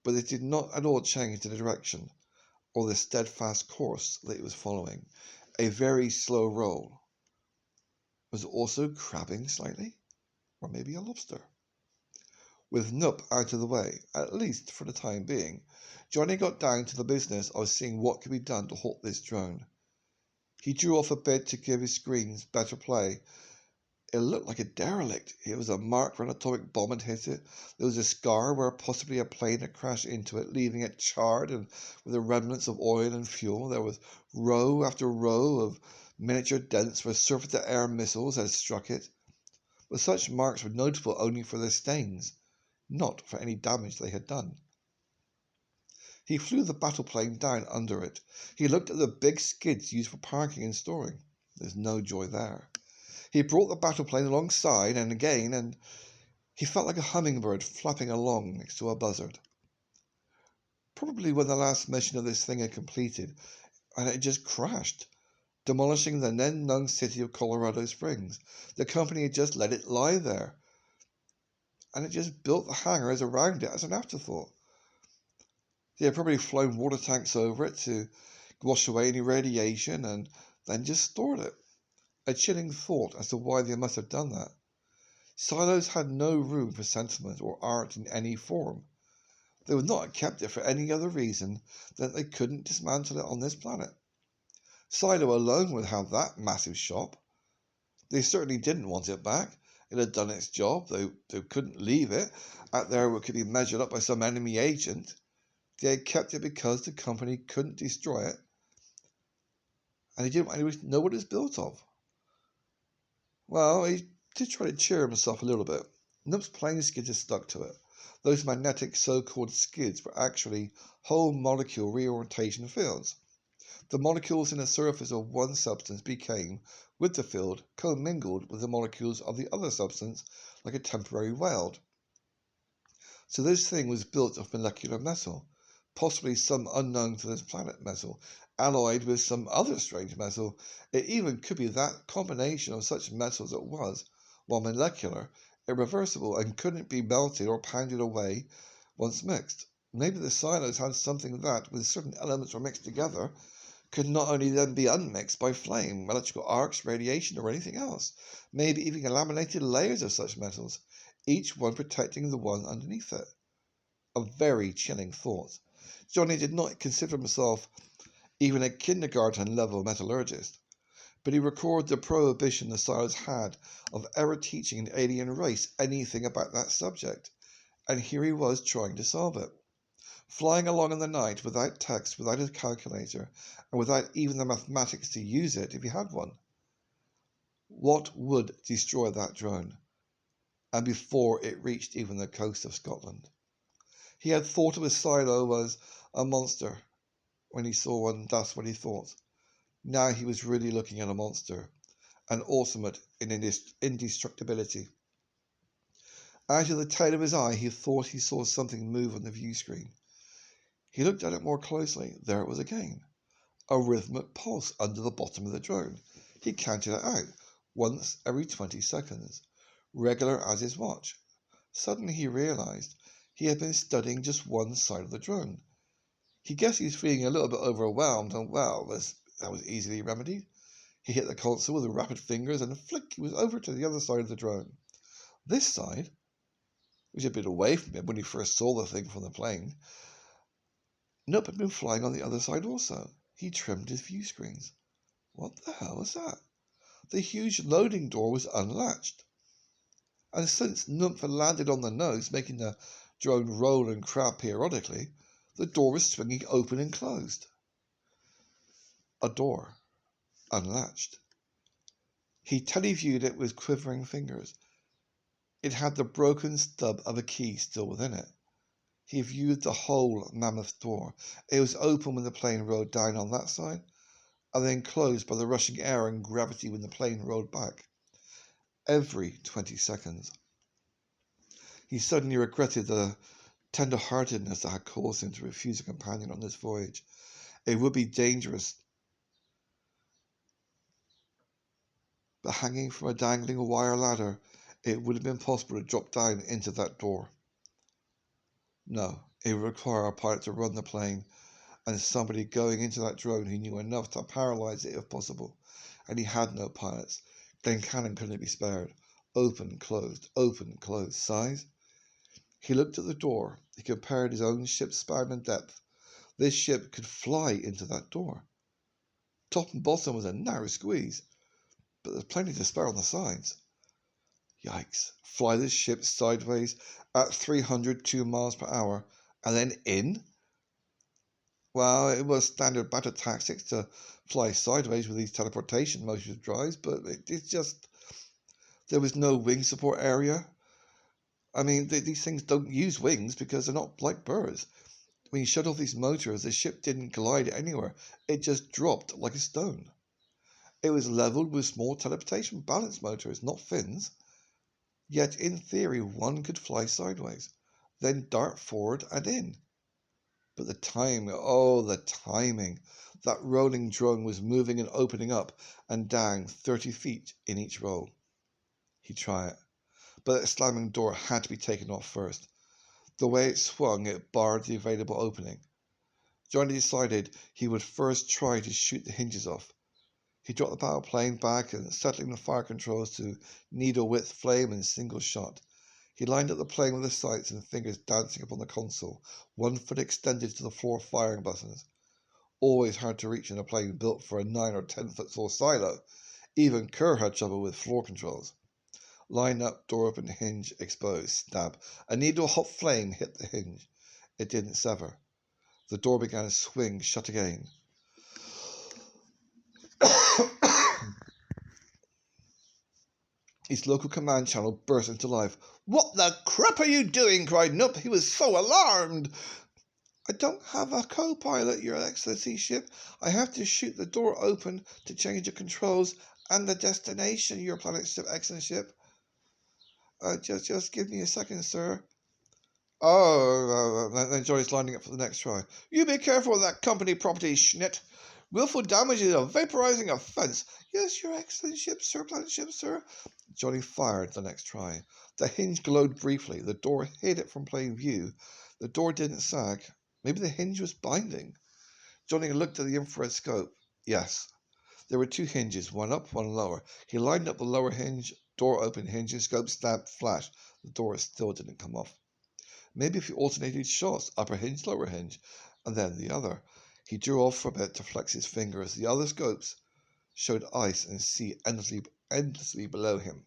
A: But it did not at all change the direction or the steadfast course that it was following. A very slow roll. Was it also crabbing slightly? Or maybe a lobster? With Nup out of the way, at least for the time being, Johnny got down to the business of seeing what could be done to halt this drone. He drew off a bit to give his screens better play. It looked like a derelict. It was a mark where an atomic bomb had hit it. There was a scar where possibly a plane had crashed into it, leaving it charred and with the remnants of oil and fuel. There was row after row of miniature dents where surface-to-air missiles had struck it. But such marks were notable only for their stains, not for any damage they had done. He flew the battle plane down under it. He looked at the big skids used for parking and storing. There's no joy there. He brought the battle plane alongside and again, and he felt like a hummingbird flapping along next to a buzzard. Probably when the last mission of this thing had completed, and it had just crashed, demolishing the then-known city of Colorado Springs. The company had just let it lie there, and it just built the hangars around it as an afterthought. They had probably flown water tanks over it to wash away any radiation and then just stored it. A chilling thought as to why they must have done that. Silos had no room for sentiment or art in any form. They would not have kept it for any other reason than that they couldn't dismantle it on this planet. Silo alone would have that massive shop. They certainly didn't want it back. It had done its job. They couldn't leave it out there where it could be measured up by some enemy agent. They had kept it because the company couldn't destroy it, and he didn't want to know what it was built of. Well, he did try to cheer himself a little bit. Nup's plane skids had stuck to it. Those magnetic so-called skids were actually whole molecule reorientation fields. The molecules in the surface of one substance became with the field commingled with the molecules of the other substance like a temporary weld. So this thing was built of molecular metal, possibly some unknown to this planet metal, alloyed with some other strange metal. It even could be that combination of such metals that was, while molecular, irreversible and couldn't be melted or pounded away once mixed. Maybe the silos had something that, when certain elements were mixed together, could not only then be unmixed by flame, electrical arcs, radiation, or anything else. Maybe even laminated layers of such metals, each one protecting the one underneath it. A very chilling thought. Johnny did not consider himself even a kindergarten-level metallurgist, but he recalled the prohibition the silos had of ever teaching an alien race anything about that subject, and here he was trying to solve it. Flying along in the night without text, without a calculator, and without even the mathematics to use it if he had one. What would destroy that drone? And before it reached even the coast of Scotland. He had thought of a silo as a monster. When he saw one, that's what he thought. Now he was really looking at a monster, an ultimate in indestructibility. Out of the tail of his eye, he thought he saw something move on the view screen. He looked at it more closely. There it was again. A rhythmic pulse under the bottom of the drone. He counted it out, once every 20 seconds, regular as his watch. Suddenly he realized he had been studying just one side of the drone. He guessed he was feeling a little bit overwhelmed, and well, that was easily remedied. He hit the console with rapid fingers, and flick, he was over to the other side of the drone. This side, which had been away from him when he first saw the thing from the plane, Nope had been flying on the other side also. He trimmed his view screens. What the hell was that? The huge loading door was unlatched. And since Noop had landed on the nose, making the drone roll and crab periodically, the door was swinging open and closed. A door. Unlatched. He televiewed it with quivering fingers. It had the broken stub of a key still within it. He viewed the whole mammoth door. It was open when the plane rolled down on that side, and then closed by the rushing air and gravity when the plane rolled back. Every 20 seconds. He suddenly regretted the tender-heartedness that had caused him to refuse a companion on this voyage. It would be dangerous, but hanging from a dangling wire ladder, it would have been possible to drop down into that door. No, it would require a pilot to run the plane, and somebody going into that drone who knew enough to paralyze it if possible. And he had no pilots. Glencannon couldn't be spared. Open, closed, size. He looked at the door. He compared his own ship's span and depth. This ship could fly into that door. Top and bottom was a narrow squeeze, but there's plenty to spare on the sides. Yikes. Fly this ship sideways at 302 miles per hour, and then in? Well, it was standard battle tactics to fly sideways with these teleportation motion drives, but it's just, there was no wing support area. I mean, these things don't use wings because they're not like birds. When you shut off these motors, the ship didn't glide anywhere. It just dropped like a stone. It was leveled with small teleportation balance motors, not fins. Yet, in theory, one could fly sideways, then dart forward and in. But the timing, oh, the timing. That rolling drone was moving and opening up and down 30 feet in each roll. He'd try it, but that slamming door had to be taken off first. The way it swung, it barred the available opening. Johnny decided he would first try to shoot the hinges off. He dropped the battle plane back and settling the fire controls to needle-width flame and single shot. He lined up the plane with his sights and fingers dancing upon the console, one foot extended to the floor firing buttons. Always hard to reach in a plane built for a 9 or 10 foot tall silo. Even Kerr had trouble with floor controls. Line up, door open, hinge exposed, stab. A needle-hot flame hit the hinge. It didn't sever. The door began to swing shut again. His local command channel burst into life. "What the crap are you doing?" cried Noop. He was so alarmed. "I don't have a co-pilot, Your Excellency ship. I have to shoot the door open to change the controls, And the destination, your planet's excellent ship. Just give me a second, sir. Oh, then Johnny's lining up for the next try. You be careful with that company property, Schnit. Willful damage is a vaporizing offense. Yes, your excellent ship, sir, planet ship, sir. Johnny fired the next try. The hinge glowed briefly. The door hid it from plain view. The door didn't sag. Maybe the hinge was binding. Johnny looked at the infrared scope. Yes, there were two hinges, one up, one lower. He lined up the lower hinge, door open, hinge and scope stabbed, flash. The door still didn't come off. Maybe if he alternated shots, upper hinge, lower hinge, and then the other. He drew off for a bit to flex his fingers. The other scopes showed ice and sea endlessly below him.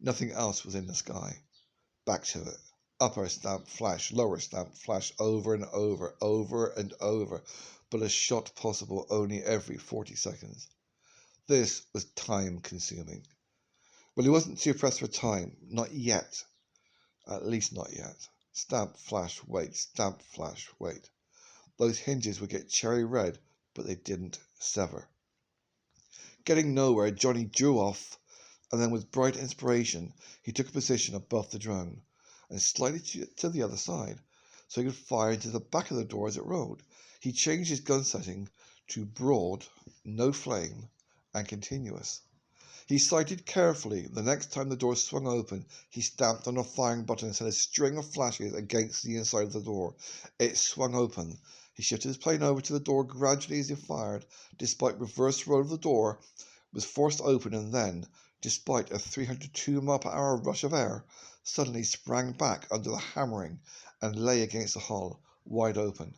A: Nothing else was in the sky. Back to it. Upper stamp flash, lower stamp flash, over and over, but a shot possible only every 40 seconds. This was time-consuming. Well, he wasn't too pressed for time. Not yet. At least not yet. Stamp, flash, wait. Stamp, flash, wait. Those hinges would get cherry red, but they didn't sever. Getting nowhere, Johnny drew off, and then with bright inspiration, he took a position above the drone and slightly to the other side, so he could fire into the back of the door as it rolled. He changed his gun setting to broad, no flame, and continuous. He sighted carefully. The next time the door swung open, he stamped on a firing button and sent a string of flashes against the inside of the door. It swung open. He shifted his plane over to the door gradually as he fired. Despite reverse roll of the door, was forced open and then, despite a 302 mph rush of air, suddenly sprang back under the hammering and lay against the hull, wide open.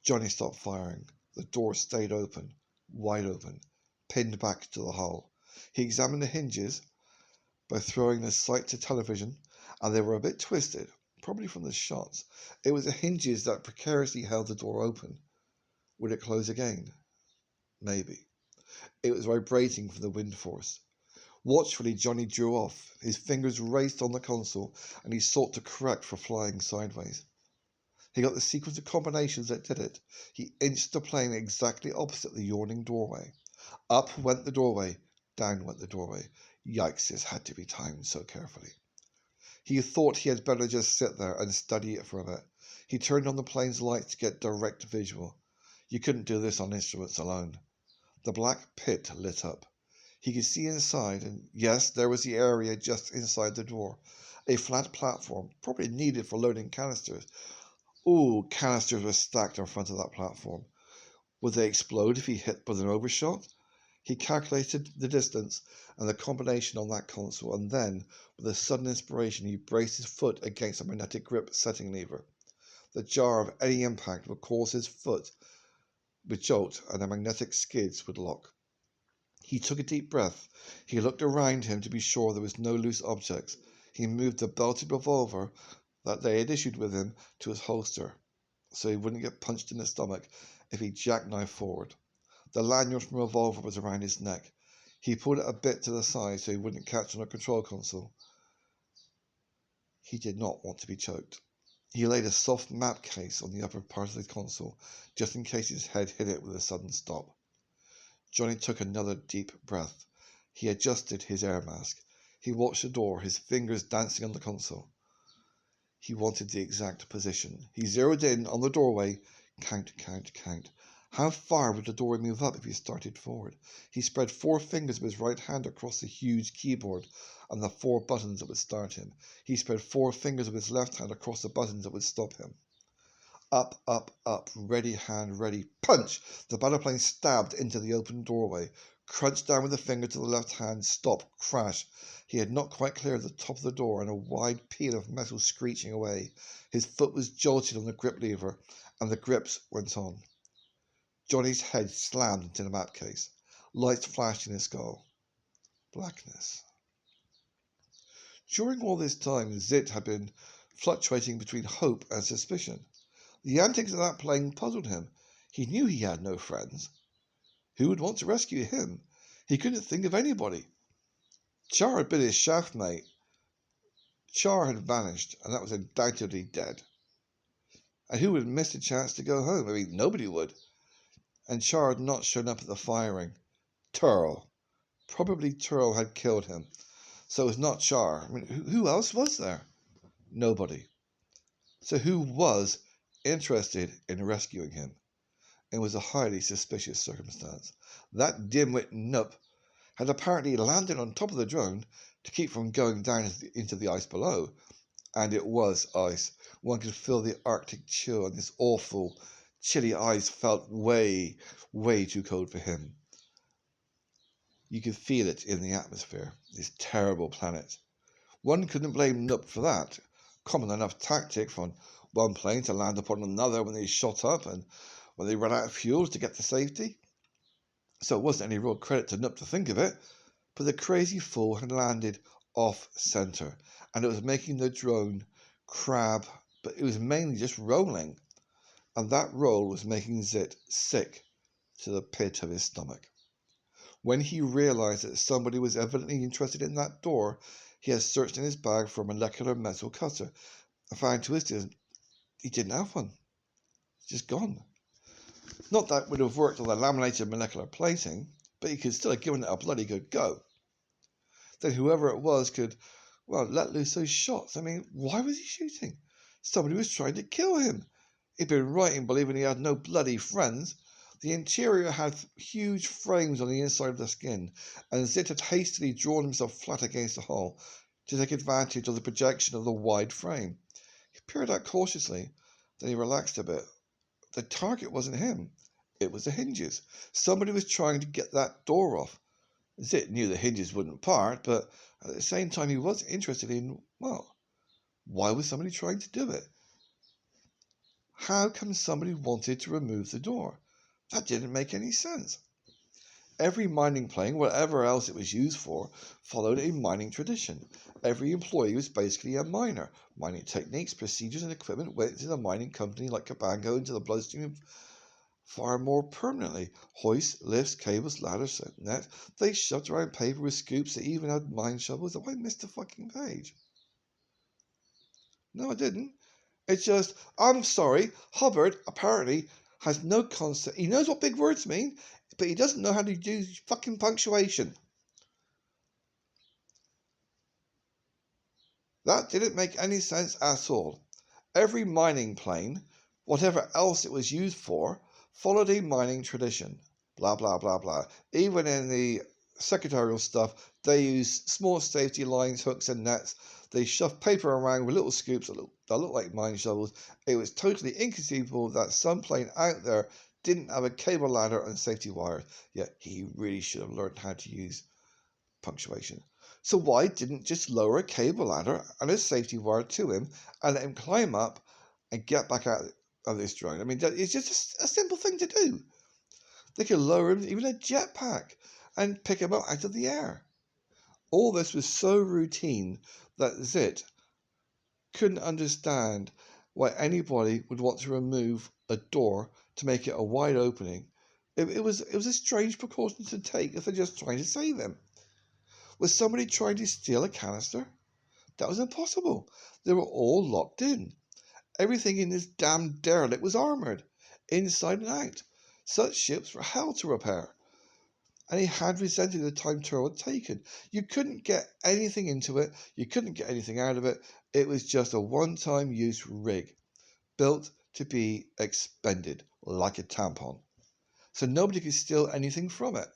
A: Johnny stopped firing. The door stayed open, wide open, pinned back to the hull. He examined the hinges by throwing the sight to television, and they were a bit twisted, probably from the shots. It was the hinges that precariously held the door open. Would it close again? Maybe. It was vibrating from the wind force. Watchfully, Johnny drew off. His fingers raced on the console, and he sought to correct for flying sideways. He got the sequence of combinations that did it. He inched the plane exactly opposite the yawning doorway. Up went the doorway. Down went the doorway. Yikes, this had to be timed so carefully. He thought he had better just sit there and study it for a bit. He turned on the plane's lights to get direct visual. You couldn't do this on instruments alone. The black pit lit up. He could see inside, and yes, there was the area just inside the door. A flat platform, probably needed for loading canisters. Ooh, canisters were stacked in front of that platform. Would they explode if he hit with an overshot? He calculated the distance and the combination on that console, and then, with a sudden inspiration, he braced his foot against a magnetic grip setting lever. The jar of any impact would cause his foot would jolt, and the magnetic skids would lock. He took a deep breath. He looked around him to be sure there was no loose objects. He moved the belted revolver that they had issued with him to his holster, so he wouldn't get punched in the stomach if he jackknifed forward. The lanyard from the revolver was around his neck. He pulled it a bit to the side so he wouldn't catch on a control console. He did not want to be choked. He laid a soft map case on the upper part of the console, just in case his head hit it with a sudden stop. Johnny took another deep breath. He adjusted his air mask. He watched the door, his fingers dancing on the console. He wanted the exact position. He zeroed in on the doorway. Count, count, count. How far would the door move up if he started forward? He spread 4 fingers of his right hand across the huge keyboard and the 4 buttons that would start him. He spread 4 fingers of his left hand across the buttons that would stop him. Up, up, up, ready hand, ready, punch! The battleplane stabbed into the open doorway, crunched down with a finger to the left hand, stop, crash. He had not quite cleared the top of the door, and a wide peel of metal screeching away. His foot was jolted on the grip lever, and the grips went on. Johnny's head slammed into the map case. Lights flashed in his skull. Blackness. During all this time, Zit had been fluctuating between hope and suspicion. The antics of that plane puzzled him. He knew he had no friends. Who would want to rescue him? He couldn't think of anybody. Char had been his shaft mate. Char had vanished, and that was undoubtedly dead. And who would have missed a chance to go home? I mean, nobody would. And Char had not shown up at the firing. Turl. Probably Turl had killed him. So it was not Char. I mean, who else was there? Nobody. So who was interested in rescuing him? It was a highly suspicious circumstance. That dimwit Nup had apparently landed on top of the drone to keep from going down into the ice below. And it was ice. One could feel the Arctic chill, and this awful, chilly ice felt way, way too cold for him. You could feel it in the atmosphere, this terrible planet. One couldn't blame Nup for that. Common enough tactic from one plane to land upon another when they shot up and when they ran out of fuel to get to safety. So it wasn't any real credit to Nup to think of it, but the crazy fool had landed off-center, and it was making the drone crab, but it was mainly just rolling, and that roll was making Zit sick to the pit of his stomach. When he realized that somebody was evidently interested in that door, he had searched in his bag for a molecular metal cutter and found to his dismay he didn't have one. It's just gone. Not that it would have worked on the laminated molecular plating, but he could still have given it a bloody good go. Then whoever it was could, well, let loose those shots. I mean, why was he shooting? Somebody was trying to kill him. He'd been right in believing he had no bloody friends. The interior had huge frames on the inside of the skin, and Zit had hastily drawn himself flat against the hull to take advantage of the projection of the wide frame. He peered out cautiously, then he relaxed a bit. The target wasn't him. It was the hinges. Somebody was trying to get that door off. Zit knew the hinges wouldn't part, but at the same time he was interested in, well, why was somebody trying to do it? How come somebody wanted to remove the door? That didn't make any sense. Every mining plane, whatever else it was used for, followed a mining tradition. Every employee was basically a miner. Mining techniques, procedures, and equipment went into the mining company like Cabango into the bloodstream far more permanently. Hoists, lifts, cables, ladders, nets. They shoved around paper with scoops. They even had mine shovels. Oh, I missed the fucking page. No, I didn't. It's just, I'm sorry, Hubbard apparently has no concept. He knows what big words mean, but he doesn't know how to do fucking punctuation. That didn't make any sense at all. Every mining plane, whatever else it was used for, followed a mining tradition. Blah, blah, blah, blah. Even in the secretarial stuff, they use small safety lines, hooks, and nets. They shove paper around with little scoops that look like mine shovels. It was totally inconceivable that some plane out there didn't have a cable ladder and safety wires. Yet he really should have learned how to use punctuation. So why didn't just lower a cable ladder and a safety wire to him and let him climb up and get back out of this drone? I mean, it's just a simple thing to do. They could lower him, even a jetpack, and pick him up out of the air. All this was so routine that Zit couldn't understand why anybody would want to remove a door to make it a wide opening. It was a strange precaution to take if they're just trying to save him. Was somebody trying to steal a canister? That was impossible. They were all locked in. Everything in this damn derelict was armored, inside and out. Such ships were hell to repair. And he had resented the time Turl had taken. You couldn't get anything into it. You couldn't get anything out of it. It was just a one-time use rig, built to be expended like a tampon. So nobody could steal anything from it.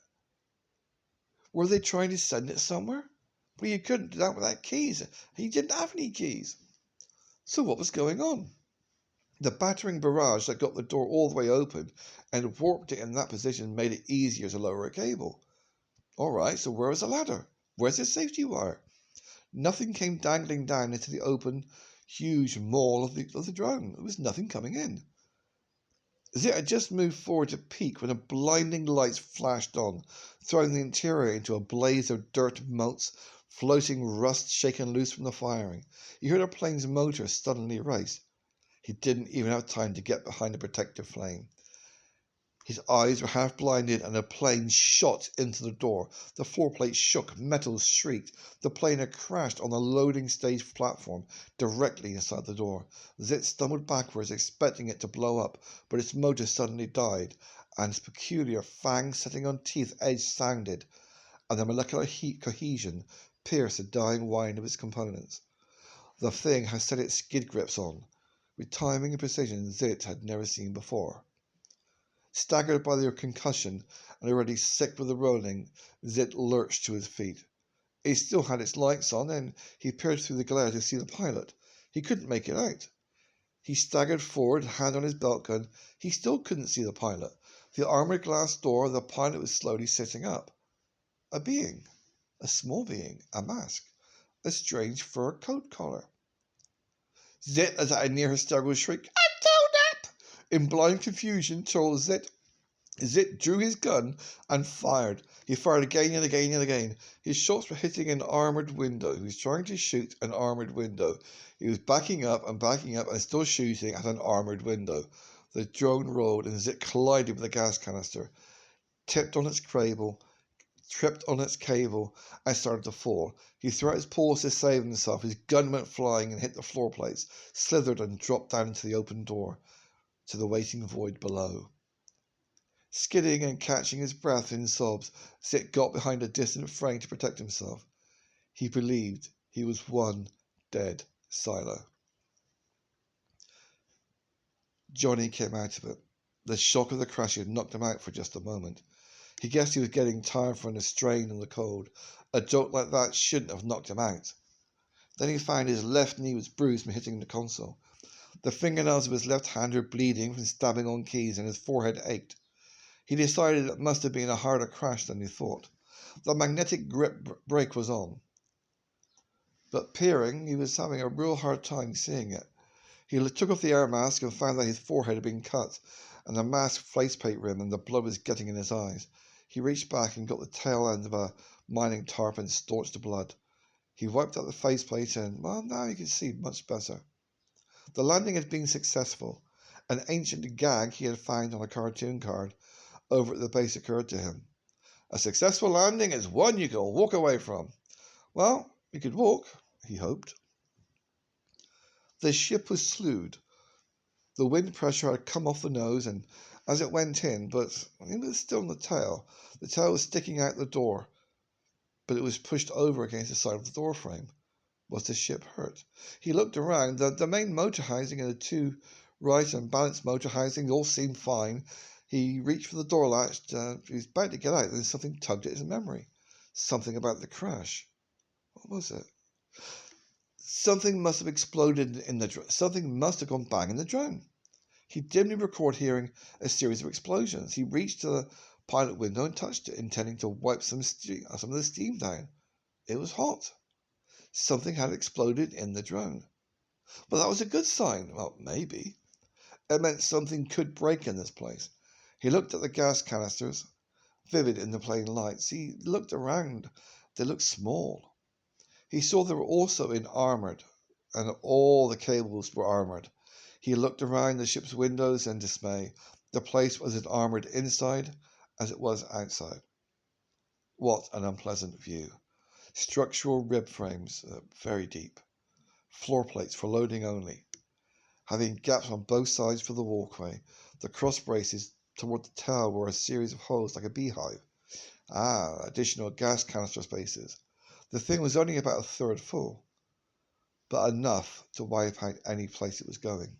A: Were they trying to send it somewhere? Well, you couldn't do that without keys. He didn't have any keys. So what was going on? The battering barrage that got the door all the way open and warped it in that position made it easier to lower a cable. All right, so where was the ladder? Where's the safety wire? Nothing came dangling down into the open, huge maw of the drone. There was nothing coming in. Zit had just moved forward to peek when a blinding light flashed on, throwing the interior into a blaze of dirt motes, floating rust shaken loose from the firing. He heard a plane's motor suddenly race. He didn't even have time to get behind a protective flame. His eyes were half blinded, and a plane shot into the door. The floor plate shook, metals shrieked. The plane had crashed on the loading stage platform, directly inside the door. Zit stumbled backwards, expecting it to blow up, but its motor suddenly died, and its peculiar fangs setting on teeth edge sounded, and the molecular heat cohesion pierced the dying whine of its components. The thing had set its skid grips on, with timing and precision Zit had never seen before. Staggered by their concussion and already sick with the rolling, Zit lurched to his feet. It still had its lights on, and he peered through the glare to see the pilot. He couldn't make it out. He staggered forward, hand on his belt gun. He still couldn't see the pilot. The armored glass door, the pilot was slowly sitting up. A being. A small being. A mask. A strange fur coat collar. Zit let out a near hysterical shriek. In blind confusion, Zit drew his gun and fired. He fired again and again and again. His shots were hitting an armored window. He was trying to shoot an armored window. He was backing up and still shooting at an armored window. The drone rolled, and Zit collided with the gas canister, tripped on its cable, and started to fall. He threw out his paws to save himself. His gun went flying and hit the floor plates, slithered and dropped down into the open door to the waiting void below. Skidding and catching his breath in sobs, Zit got behind a distant frame to protect himself. He believed he was one dead silo. Johnny came out of it. The shock of the crash had knocked him out for just a moment. He guessed he was getting tired from the strain and the cold. A jolt like that shouldn't have knocked him out. Then he found his left knee was bruised from hitting the console. The fingernails of his left hand were bleeding from stabbing on keys, and his forehead ached. He decided it must have been a harder crash than he thought. The magnetic grip brake was on. But peering, he was having a real hard time seeing it. He took off the air mask and found that his forehead had been cut, and the mask faceplate rim, and the blood was getting in his eyes. He reached back and got the tail end of a mining tarp and staunched the blood. He wiped out the faceplate and, well, now he could see much better. The landing had been successful. An ancient gag he had found on a cartoon card over at the base occurred to him. A successful landing is one you can walk away from. Well, he could walk, he hoped. The ship was slewed. The wind pressure had come off the nose, and as it went in, but it was still in the tail. The tail was sticking out the door, but it was pushed over against the side of the door frame. Was the ship hurt? He looked around. The main motor housing and the two right and balanced motor housings all seemed fine. He reached for the door latch. He was about to get out, then something tugged at his memory. Something about the crash. What was it? Something must have exploded in the drone. Something must have gone bang in the drone. He dimly recalled hearing a series of explosions. He reached to the pilot window and touched it, intending to wipe some of the steam down. It was hot. Something had exploded in the drone. Well, that was a good sign. Well, maybe. It meant something could break in this place. He looked at the gas canisters, vivid in the plain lights. He looked around. They looked small. He saw they were also armored, and all the cables were armored. He looked around the ship's windows in dismay. The place was as armored inside as it was outside. What an unpleasant view. Structural rib frames, very deep. Floor plates for loading only, having gaps on both sides for the walkway. The cross braces toward the tower were a series of holes like a beehive. Additional gas canister spaces. The thing was only about a third full, but enough to wipe out any place it was going.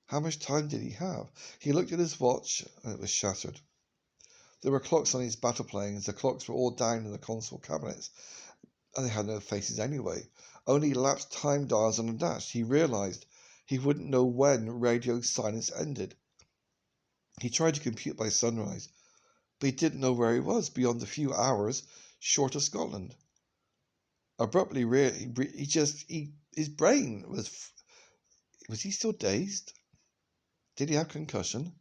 A: How much time did he have? He looked at his watch, and it was shattered. There were clocks on his battle planes. The clocks were all down in the console cabinets, and they had no faces anyway. Only elapsed time dials on the dash. He realized he wouldn't know when radio silence ended. He tried to compute by sunrise, but he didn't know where he was beyond the few hours short of Scotland. Abruptly, his brain was he still dazed? Did he have concussion?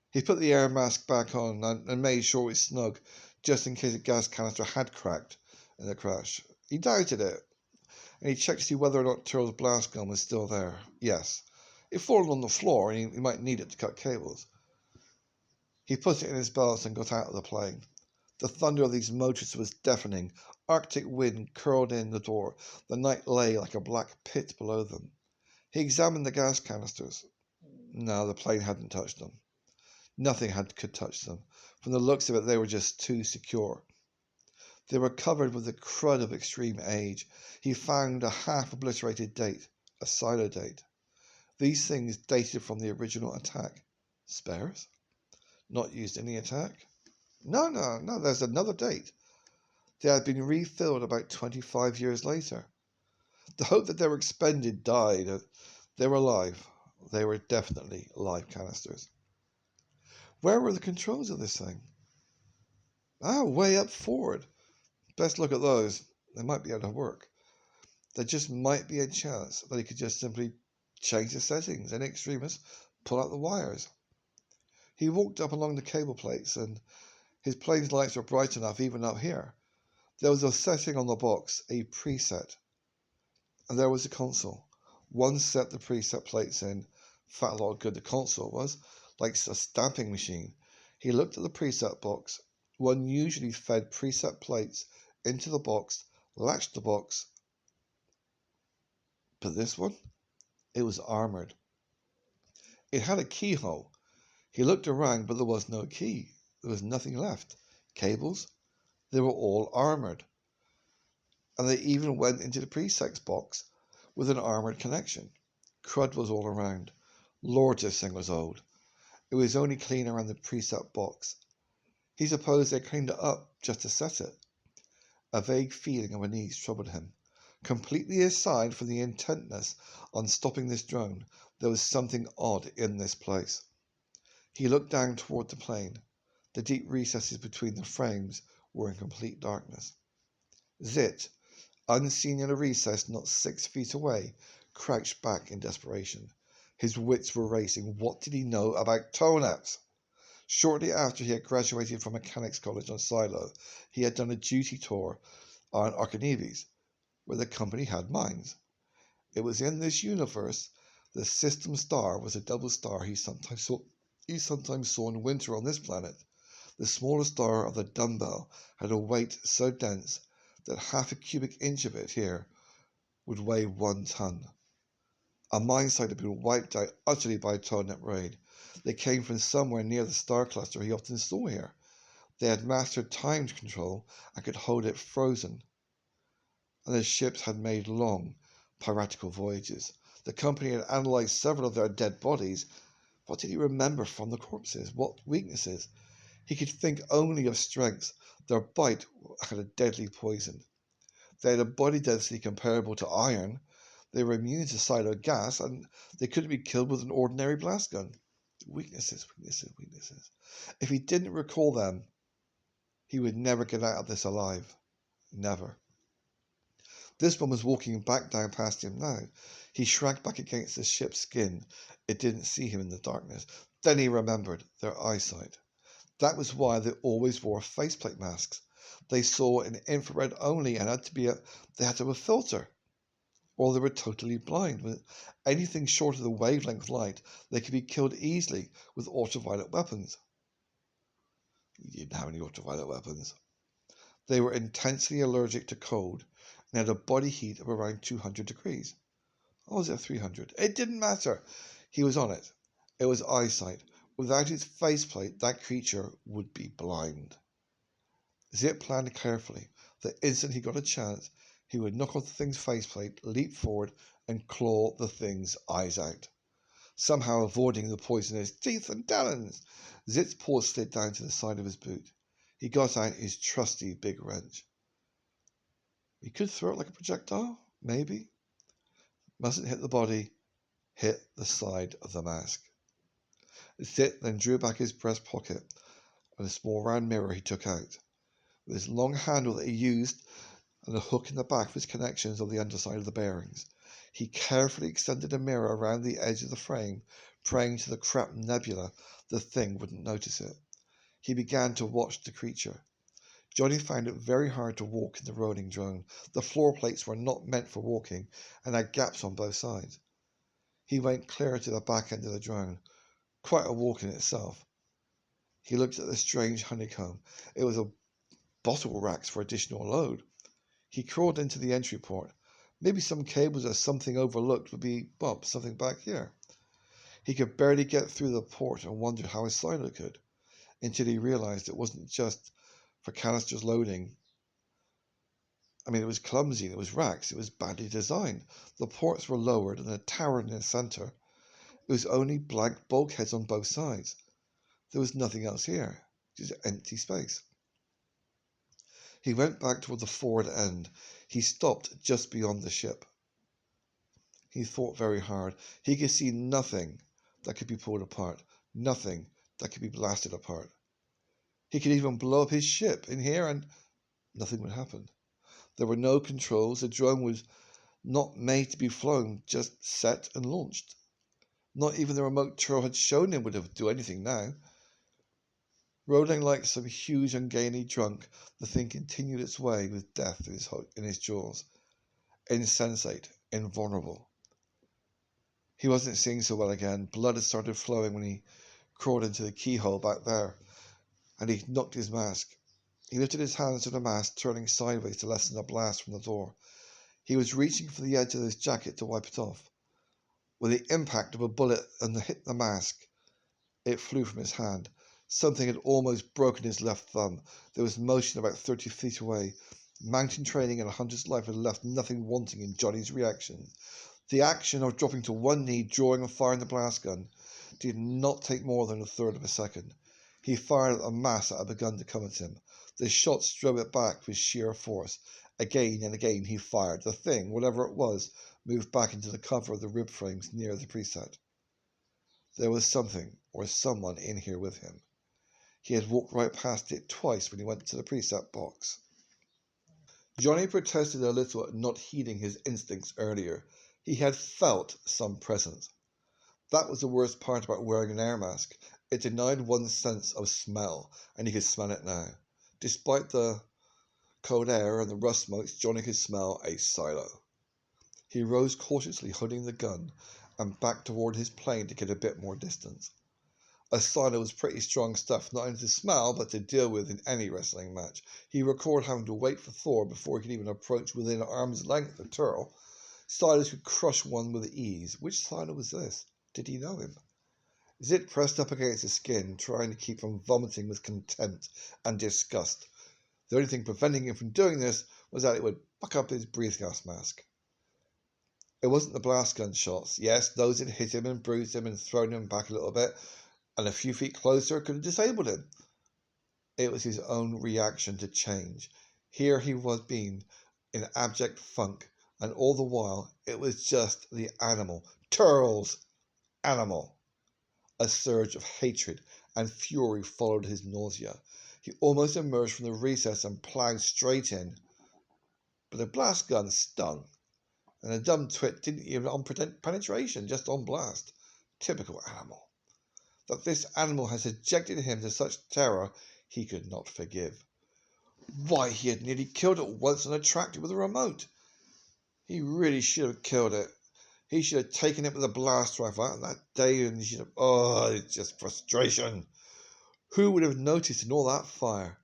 A: He put the air mask back on and made sure it was snug, just in case a gas canister had cracked in the crash. He doubted it, and he checked to see whether or not Turl's blast gun was still there. Yes. It fallen on the floor, and he might need it to cut cables. He put it in his belt and got out of the plane. The thunder of these motors was deafening. Arctic wind curled in the door. The night lay like a black pit below them. He examined the gas canisters. No, the plane hadn't touched them. Nothing could touch them. From the looks of it, they were just too secure. They were covered with the crud of extreme age. He found a half-obliterated date, a silo date. These things dated from the original attack. Spares? Not used in the attack? No, there's another date. They had been refilled about 25 years later. The hope that they were expended died. They were alive. They were definitely live canisters. Where were the controls of this thing? Way up forward. Best look at those. They might be able to work. There just might be a chance that he could just simply change the settings. In extremis, pull out the wires. He walked up along the cable plates, and his plane's lights were bright enough even up here. There was a setting on the box, a preset, and there was a console. One set the preset plates in. Fat lot good the console was, like a stamping machine. He looked at the preset box. One usually fed preset plates into the box, latched the box. But this one? It was armored. It had a keyhole. He looked around, but there was no key. There was nothing left. Cables? They were all armored. And they even went into the preset box with an armored connection. Crud was all around. Lord, this thing was old. It was only clean around the preset box. He supposed they cleaned it up just to set it. A vague feeling of unease troubled him. Completely aside from the intentness on stopping this drone, there was something odd in this place. He looked down toward the plane. The deep recesses between the frames were in complete darkness. Zit, unseen in a recess not 6 feet away, crouched back in desperation. His wits were racing. What did he know about tow-naps? Shortly after he had graduated from mechanics college on Silo, he had done a duty tour on Archimedes, where the company had mines. It was in this universe the system star was a double star he sometimes saw in winter on this planet. The smaller star of the dumbbell had a weight so dense that half a cubic inch of it here would weigh 1 ton. A mine site had been wiped out utterly by a tow-nap raid. They came from somewhere near the star cluster he often saw here. They had mastered time control and could hold it frozen. And their ships had made long, piratical voyages. The company had analyzed several of their dead bodies. What did he remember from the corpses? What weaknesses? He could think only of strengths. Their bite had a deadly poison. They had a body density comparable to iron. They were immune to silo gas, and they couldn't be killed with an ordinary blast gun. Weaknesses. If he didn't recall them, he would never get out of this alive. Never. This one was walking back down past him now. He shrank back against the ship's skin. It didn't see him in the darkness. Then he remembered their eyesight. That was why they always wore faceplate masks. They saw in infrared only and they had to have a filter. Or they were totally blind. With anything short of the wavelength light, they could be killed easily with ultraviolet weapons. He didn't have any ultraviolet weapons. They were intensely allergic to cold and had a body heat of around 200 degrees. Or was it 300? It didn't matter. He was on it. It was eyesight. Without his faceplate, that creature would be blind. Zip planned carefully. The instant he got a chance, he would knock off the thing's faceplate, leap forward, and claw the thing's eyes out. Somehow avoiding the poisonous teeth and talons, Zip's paw slid down to the side of his boot. He got out his trusty big wrench. He could throw it like a projectile, maybe. Mustn't hit the body, hit the side of the mask. Zip then drew back his breast pocket and a small round mirror he took out. With his long handle that he used and a hook in the back for his connections on the underside of the bearings, he carefully extended the mirror around the edge of the frame, praying to the crap nebula the thing wouldn't notice it. He began to watch the creature. Johnny found it very hard to walk in the rolling drone. The floor plates were not meant for walking and had gaps on both sides. He went clear to the back end of the drone, quite a walk in itself. He looked at the strange honeycomb. It was a bottle racks for additional load. He crawled into the entry port. Maybe some cables or something overlooked would be, well, something back here. He could barely get through the port and wondered how his silo could, until he realized it wasn't just for canisters loading. It was clumsy, and it was racks, it was badly designed. The ports were lowered, and a tower in the center. It was only blank bulkheads on both sides. There was nothing else here, just empty space. He went back toward the forward end. He stopped just beyond the ship. He thought very hard. He could see nothing that could be pulled apart, nothing that could be blasted apart. He could even blow up his ship in here and nothing would happen. There were no controls. The drone was not made to be flown, just set and launched. Not even the remote Turl had shown him would have do anything now. Rolling like some huge ungainly drunk, the thing continued its way with death in his jaws. Insensate, invulnerable. He wasn't seeing so well again. Blood had started flowing when he crawled into the keyhole back there, and he knocked his mask. He lifted his hands to the mask, turning sideways to lessen the blast from the door. He was reaching for the edge of his jacket to wipe it off. With the impact of a bullet and hit the mask, it flew from his hand. Something had almost broken his left thumb. There was motion about 30 feet away. Mountain training and a hunter's life had left nothing wanting in Johnny's reaction. The action of dropping to one knee, drawing and firing the blast gun, did not take more than a third of a second. He fired at the mass that had begun to come at him. The shots drove it back with sheer force. Again and again he fired. The thing, whatever it was, moved back into the cover of the rib frames near the preset. There was something or someone in here with him. He had walked right past it twice when he went to the preset box. Johnny protested a little at not heeding his instincts earlier. He had felt some presence. That was the worst part about wearing an air mask. It denied one's sense of smell, and he could smell it now. Despite the cold air and the rust smokes, Johnny could smell a silo. He rose cautiously, holding the gun, and backed toward his plane to get a bit more distance. A silo was pretty strong stuff, not only to smell, but to deal with in any wrestling match. He recalled having to wait for Thor before he could even approach within arm's length of Turl. Silos could crush one with ease. Which silo was this? Did he know him? Zit pressed up against his skin, trying to keep from vomiting with contempt and disgust. The only thing preventing him from doing this was that it would fuck up his breath gas mask. It wasn't the blast gun shots. Yes, those had hit him and bruised him and thrown him back a little bit, and a few feet closer could have disabled him. It was his own reaction to change. Here he was being in abject funk, and all the while it was just the animal, Turl's animal. A surge of hatred and fury followed his nausea. He almost emerged from the recess and ploughed straight in. But the blast gun stung, and the dumb twit didn't even on penetration, just on blast. Typical animal. That this animal had subjected him to such terror he could not forgive. Why, he had nearly killed it once on a tractor with a remote. He really should have killed it. He should have taken it with a blast rifle out on that day, and he should have... Oh, it's just frustration. Who would have noticed in all that fire?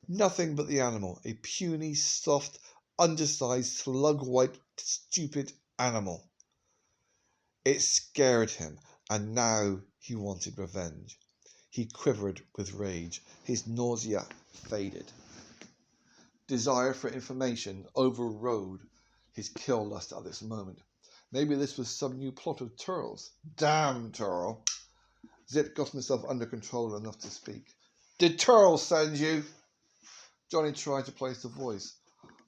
A: Nothing but the animal, a puny, soft, undersized, slug-white, stupid animal. It scared him, and now he wanted revenge. He quivered with rage. His nausea faded. Desire for information overrode his kill lust at this moment. Maybe this was some new plot of Turl's. Damn Turl! Zit got himself under control enough to speak. Did Turl send you? Johnny tried to place the voice.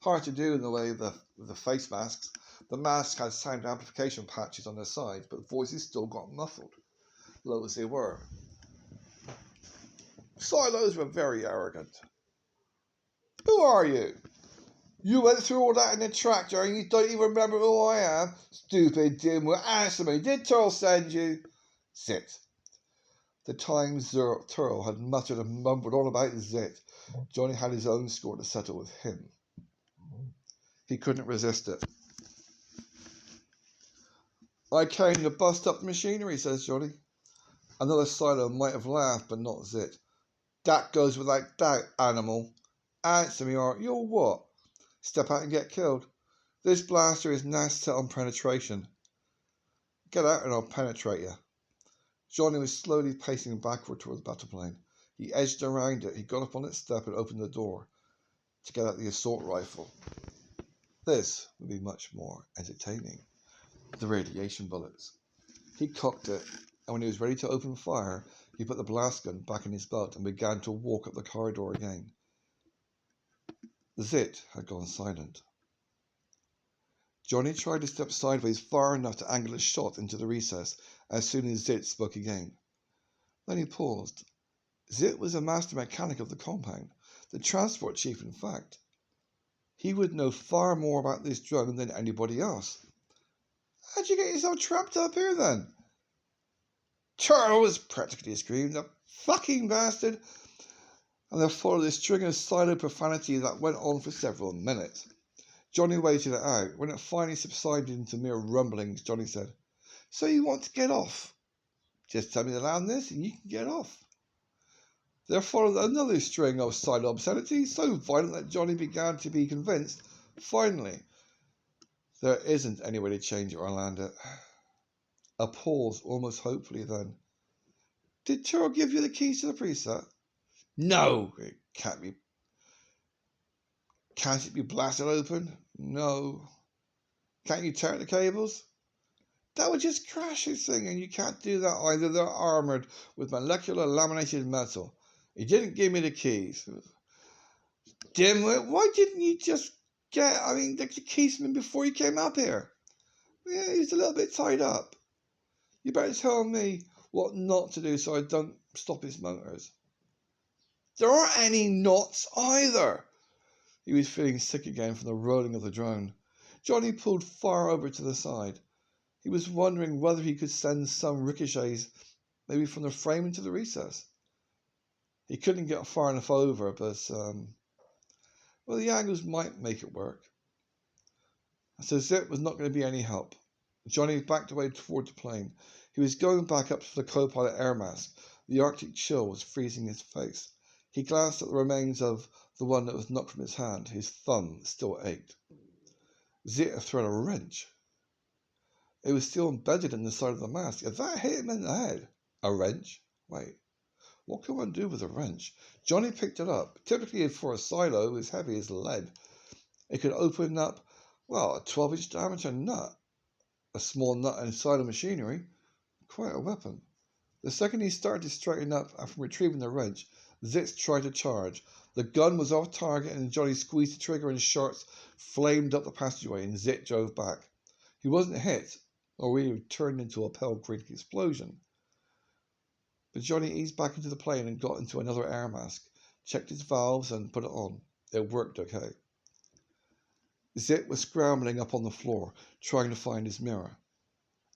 A: Hard to do in the way of the face masks. The mask had sound amplification patches on their sides, but voices still got muffled, low as they were. Silos were very arrogant. Who are you? You went through all that in the tractor and you don't even remember who I am? Stupid dimwit, answer me. Did Turl send you? Zit. The times Turl had muttered and mumbled all about Zit. Johnny had his own score to settle with him. He couldn't resist it. I came to bust up the machinery, says Johnny. Another silo might have laughed, but not Zit. That goes without doubt, animal. Answer me or you'll what? Step out and get killed. This blaster is now set on penetration. Get out and I'll penetrate you. Johnny was slowly pacing backward toward the battle plane. He edged around it. He got up on its step and opened the door to get out the assault rifle. This would be much more entertaining. The radiation bullets. He cocked it, and when he was ready to open fire, he put the blast gun back in his belt and began to walk up the corridor again. Zit had gone silent. Johnny tried to step sideways far enough to angle a shot into the recess as soon as Zit spoke again. Then he paused. Zit was a master mechanic of the compound, the transport chief in fact. He would know far more about this drone than anybody else. How'd you get yourself trapped up here then? Charles practically screamed, the fucking bastard! And there followed a string of silent profanity that went on for several minutes. Johnny waited it out. When it finally subsided into mere rumblings, Johnny said, So you want to get off? Just tell me the loudness and you can get off. There followed another string of silent obscenities, so violent that Johnny began to be convinced, finally, there isn't any way to change it or land it. A pause, almost hopefully then. Did Tyrrell give you the keys to the preset? No, it can't be. Can't it be blasted open? No. Can't you tear the cables? That would just crash this thing, and you can't do that either. They're armoured with molecular laminated metal. He didn't give me the keys. Dimwit, why didn't you just get, the keys from him before you came up here? Yeah, he's a little bit tied up. You better tell me what not to do so I don't stop his motors. There aren't any knots either. He was feeling sick again from the rolling of the drone. Johnny pulled far over to the side. He was wondering whether he could send some ricochets, maybe from the frame into the recess. He couldn't get far enough over, but, the angles might make it work. So Zip was not going to be any help. Johnny backed away toward the plane. He was going back up to the co-pilot air mask. The Arctic chill was freezing his face. He glanced at the remains of the one that was knocked from his hand. His thumb still ached. Zit had thrown a wrench. It was still embedded in the side of the mask. If that hit him in the head, a wrench? Wait, what can one do with a wrench? Johnny picked it up. Typically for a silo, it was heavy as lead. It could open up, a 12-inch diameter nut. A small nut inside of machinery. Quite a weapon. The second he started to straighten up after retrieving the wrench, Zitz tried to charge. The gun was off target and Johnny squeezed the trigger and shots flamed up the passageway and Zit drove back. He wasn't hit, or he would turn into a pale green explosion. But Johnny eased back into the plane and got into another air mask, checked his valves and put it on. It worked okay. Zit was scrambling up on the floor, trying to find his mirror.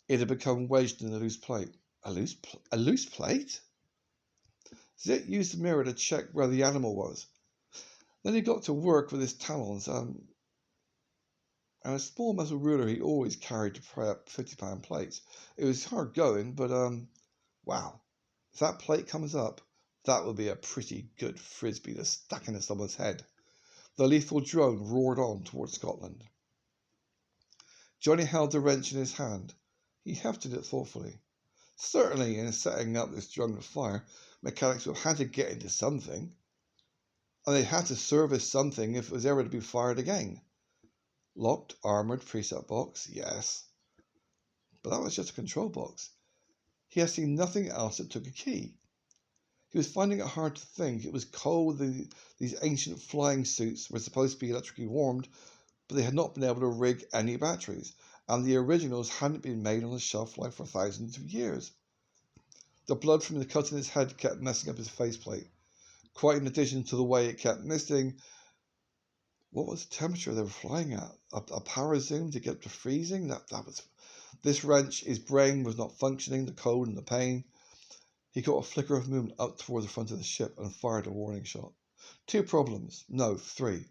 A: It had become wedged in a loose plate. A loose plate? Zit used the mirror to check where the animal was. Then he got to work with his talons and a small metal ruler he always carried to pry up 50-pound plates. It was hard going, but wow. If that plate comes up, that would be a pretty good frisbee to stack into someone's head. The lethal drone roared on towards Scotland. Johnny held the wrench in his hand. He hefted it thoughtfully. Certainly, in setting up this drone to fire, mechanics would have had to get into something. And they had to service something if it was ever to be fired again. Locked, armoured preset box, yes. But that was just a control box. He had seen nothing else that took a key. He was finding it hard to think. It was cold. These ancient flying suits were supposed to be electrically warmed, but they had not been able to rig any batteries, and the originals hadn't been made on a shelf life for thousands of years. The blood from the cut in his head kept messing up his faceplate. Quite in addition to the way it kept misting, what was the temperature they were flying at? A power zoom to get to freezing? That was... This wrench, his brain was not functioning, the cold and the pain. He caught a flicker of movement up toward the front of the ship and fired a warning shot. 2 problems. No, 3.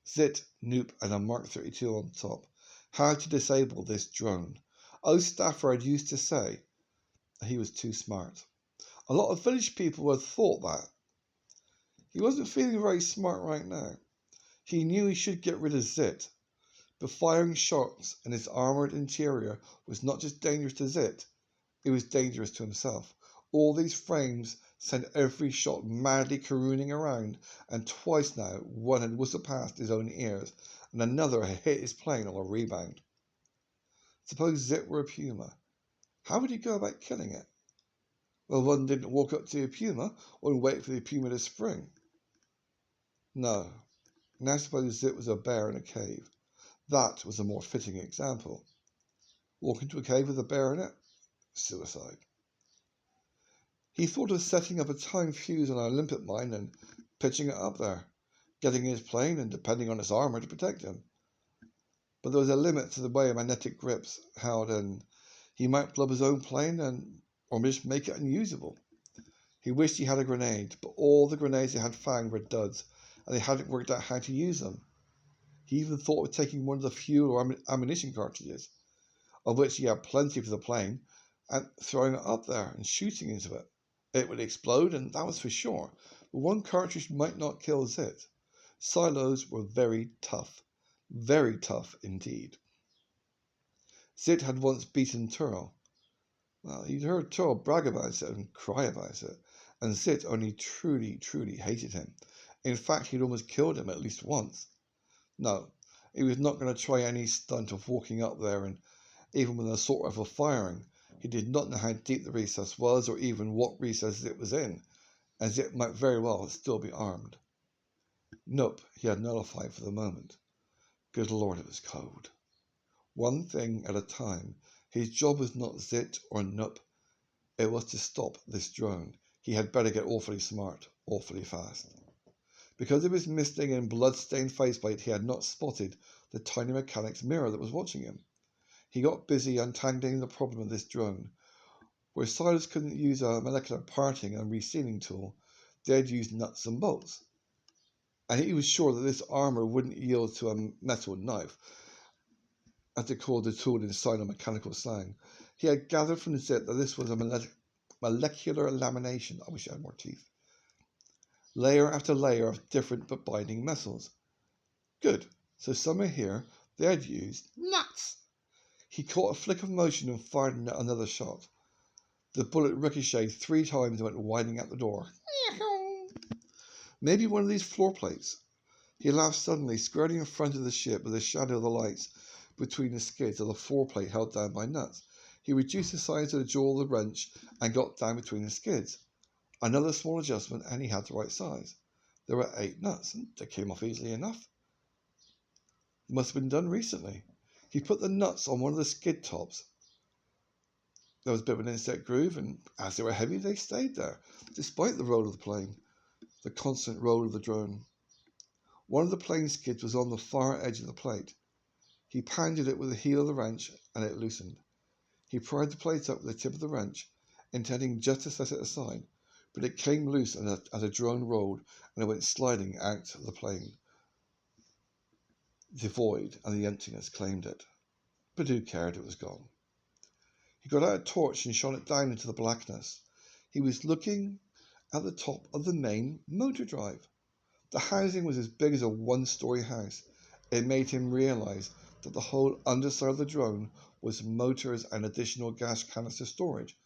A: Zit, Noop, and a Mark 32 on top. How to disable this drone. Old Stafford used to say he was too smart. A lot of village people had thought that. He wasn't feeling very smart right now. He knew he should get rid of Zit, but firing shots in his armoured interior was not just dangerous to Zit, it was dangerous to himself. All these frames sent every shot madly careening around, and twice now one had whistled past his own ears, and another had hit his plane on a rebound. Suppose Zit were a puma. How would he go about killing it? Well, one didn't walk up to a puma, one wait for the puma to spring. No. Now suppose Zit was a bear in a cave. That was a more fitting example. Walk into a cave with a bear in it? Suicide. He thought of setting up a time fuse on an Olympic mine and pitching it up there, getting his plane and depending on its armor to protect him. But there was a limit to the way magnetic grips held, and he might blow up his own plane or just make it unusable. He wished he had a grenade, but all the grenades he had found were duds, and they hadn't worked out how to use them. He even thought of taking one of the fuel or ammunition cartridges, of which he had plenty for the plane, and throwing it up there and shooting into it. It would explode, and that was for sure, but one cartridge might not kill Zit. Silos were very tough indeed. Zit had once beaten Turl. Well, he'd heard Turl brag about it and cry about it, and Zit only truly hated him. In fact, he'd almost killed him at least once. No, he was not going to try any stunt of walking up there, and even with an assault rifle firing, he did not know how deep the recess was or even what recess it was in, as it might very well still be armed. Nope, he had nullified for the moment. Good Lord, it was cold. One thing at a time. His job was not Zit or Nup. It was to stop this drone. He had better get awfully smart, awfully fast. Because of his misting and blood-stained faceplate, he had not spotted the tiny mechanic's mirror that was watching him. He got busy untangling the problem of this drone. Where Silas couldn't use a molecular parting and resealing tool, they had used nuts and bolts. And he was sure that this armor wouldn't yield to a metal knife, as they called the tool in mechanical slang. He had gathered from Zit that this was a molecular lamination. I wish I had more teeth. Layer after layer of different but binding metals. Good. So somewhere here they had used nuts. He caught a flick of motion and fired another shot. The bullet ricocheted 3 times and went whining out the door. Maybe one of these floor plates. He laughed suddenly, skirting in front of the ship with the shadow of the lights between the skids of the floor plate held down by nuts. He reduced the size of the jaw of the wrench and got down between the skids. Another small adjustment, and he had the right size. There were 8 nuts, and they came off easily enough. It must have been done recently. He put the nuts on one of the skid tops. There was a bit of an inset groove, and as they were heavy, they stayed there, despite the roll of the plane, the constant roll of the drone. One of the plane skids was on the far edge of the plate. He pounded it with the heel of the wrench, and it loosened. He pried the plate up with the tip of the wrench, intending just to set it aside, but it came loose as the drone rolled, and it went sliding out of the plane. The void and the emptiness claimed it. But who cared? It was gone. He got out a torch and shone it down into the blackness. He was looking at the top of the main motor drive. The housing was as big as a 1-story house. It made him realize that the whole underside of the drone was motors and additional gas canister storage.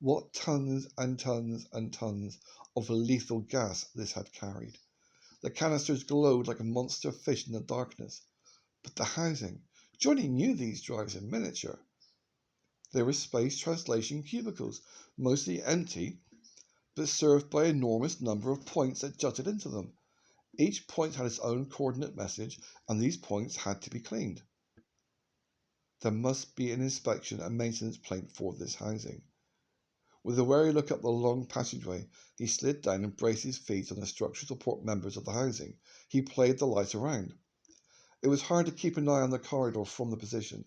A: What tons and tons and tons of lethal gas this had carried. The canisters glowed like a monster fish in the darkness. But the housing, Johnny knew these drives in miniature. They were space translation cubicles, mostly empty, but served by an enormous number of points that jutted into them. Each point had its own coordinate message, and these points had to be cleaned. There must be an inspection and maintenance plate for this housing. With a wary look up the long passageway, he slid down and braced his feet on the structural support members of the housing. He played the light around. It was hard to keep an eye on the corridor from the position,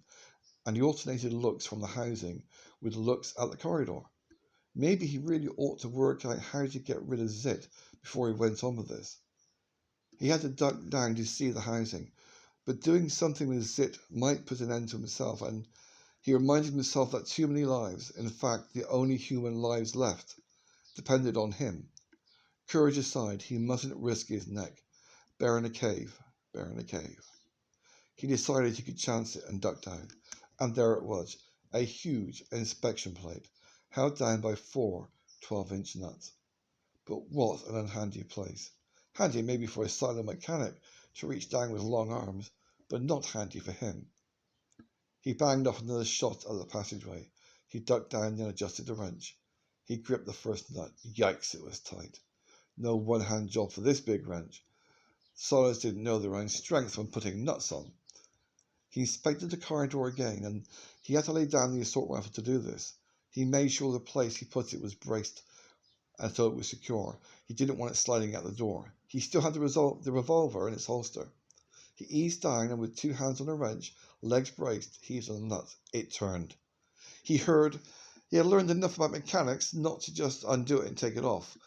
A: and he alternated looks from the housing with looks at the corridor. Maybe he really ought to work out how to get rid of Zit before he went on with this. He had to duck down to see the housing, but doing something with Zit might put an end to himself, and he reminded himself that too many lives, in fact the only human lives left, depended on him. Courage aside, he mustn't risk his neck. Bear in a cave, bear in a cave. He decided he could chance it and ducked down. And there it was, a huge inspection plate, held down by 4 12-inch nuts. But what an unhandy place. Handy maybe for a silent mechanic to reach down with long arms, but not handy for him. He banged off another shot at the passageway. He ducked down and adjusted the wrench. He gripped the first nut. Yikes, it was tight. No one-hand job for this big wrench. Solids didn't know their own strength when putting nuts on. He inspected the corridor again, and he had to lay down the assault rifle to do this. He made sure the place he put it was braced and so it was secure. He didn't want it sliding out the door. He still had the revolver in its holster. He eased down and with 2 hands on the wrench, legs braced, heaved on the nut. It turned. He had learned enough about mechanics not to just undo it and take it off.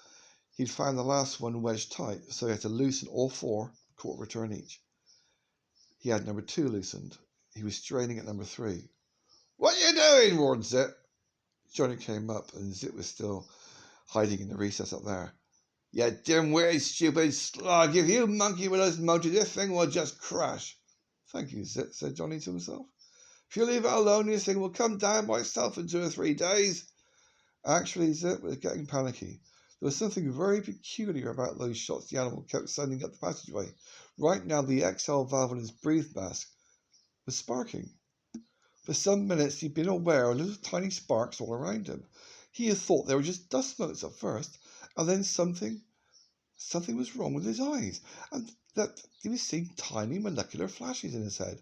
A: He'd found the last one wedged tight, so he had to loosen all 4, quarter turn each. He had number 2 loosened. He was straining at number 3. "What you doing?" roared Zit. Johnny came up, and Zit was still hiding in the recess up there. "You dim-witted, stupid slug! If you monkey with us motors, this thing will just crash." "Thank you, Zit," said Johnny to himself. "If you leave it alone, this thing will come down by itself in 2 or 3 days. Actually, Zit was getting panicky. There was something very peculiar about those shots the animal kept sending up the passageway. Right now, the exhale valve on his breathe mask was sparking. For some minutes, he'd been aware of little tiny sparks all around him. He had thought they were just dust motes at first, and then something was wrong with his eyes, and that he was seeing tiny molecular flashes in his head.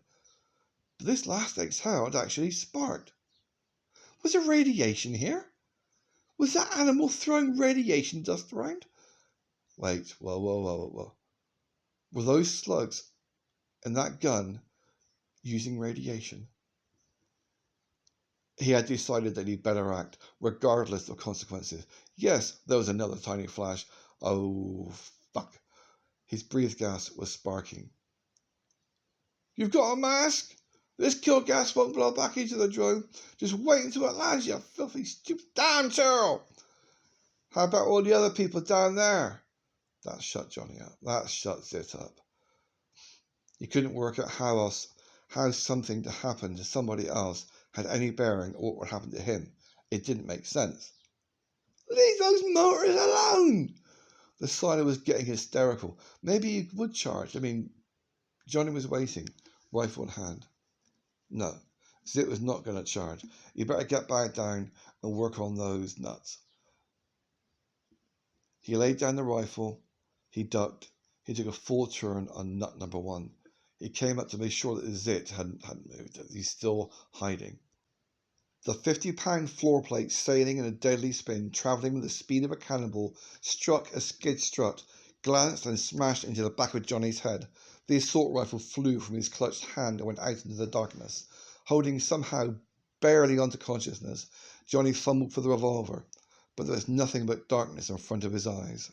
A: But this last exhale had actually sparked. Was there radiation here? Was that animal throwing radiation dust around? Wait, whoa. Were those slugs in that gun using radiation? He had decided that he'd better act, regardless of consequences. Yes, there was another tiny flash. Oh, fuck. His breath gas was sparking. "You've got a mask? This kill gas won't blow back into the drone. Just wait until it lands, you filthy, stupid damn turtle. How about all the other people down there?" That shut Johnny up. That shut Zit up. He couldn't work out how something to happen to somebody else had any bearing on what would happen to him. It didn't make sense. "Leave those motors alone!" The sailor was getting hysterical. Maybe he would charge. Johnny was waiting, rifle in hand. No, Zit was not going to charge. You better get back down and work on those nuts. He laid down the rifle. He ducked. He took a full turn on nut number 1. He came up to make sure that Zit hadn't moved, that he's still hiding. The 50-pound floor plate, sailing in a deadly spin, travelling with the speed of a cannonball, struck a skid strut, glanced and smashed into the back of Johnny's head. The assault rifle flew from his clutched hand and went out into the darkness. Holding somehow barely onto consciousness, Johnny fumbled for the revolver, but there was nothing but darkness in front of his eyes.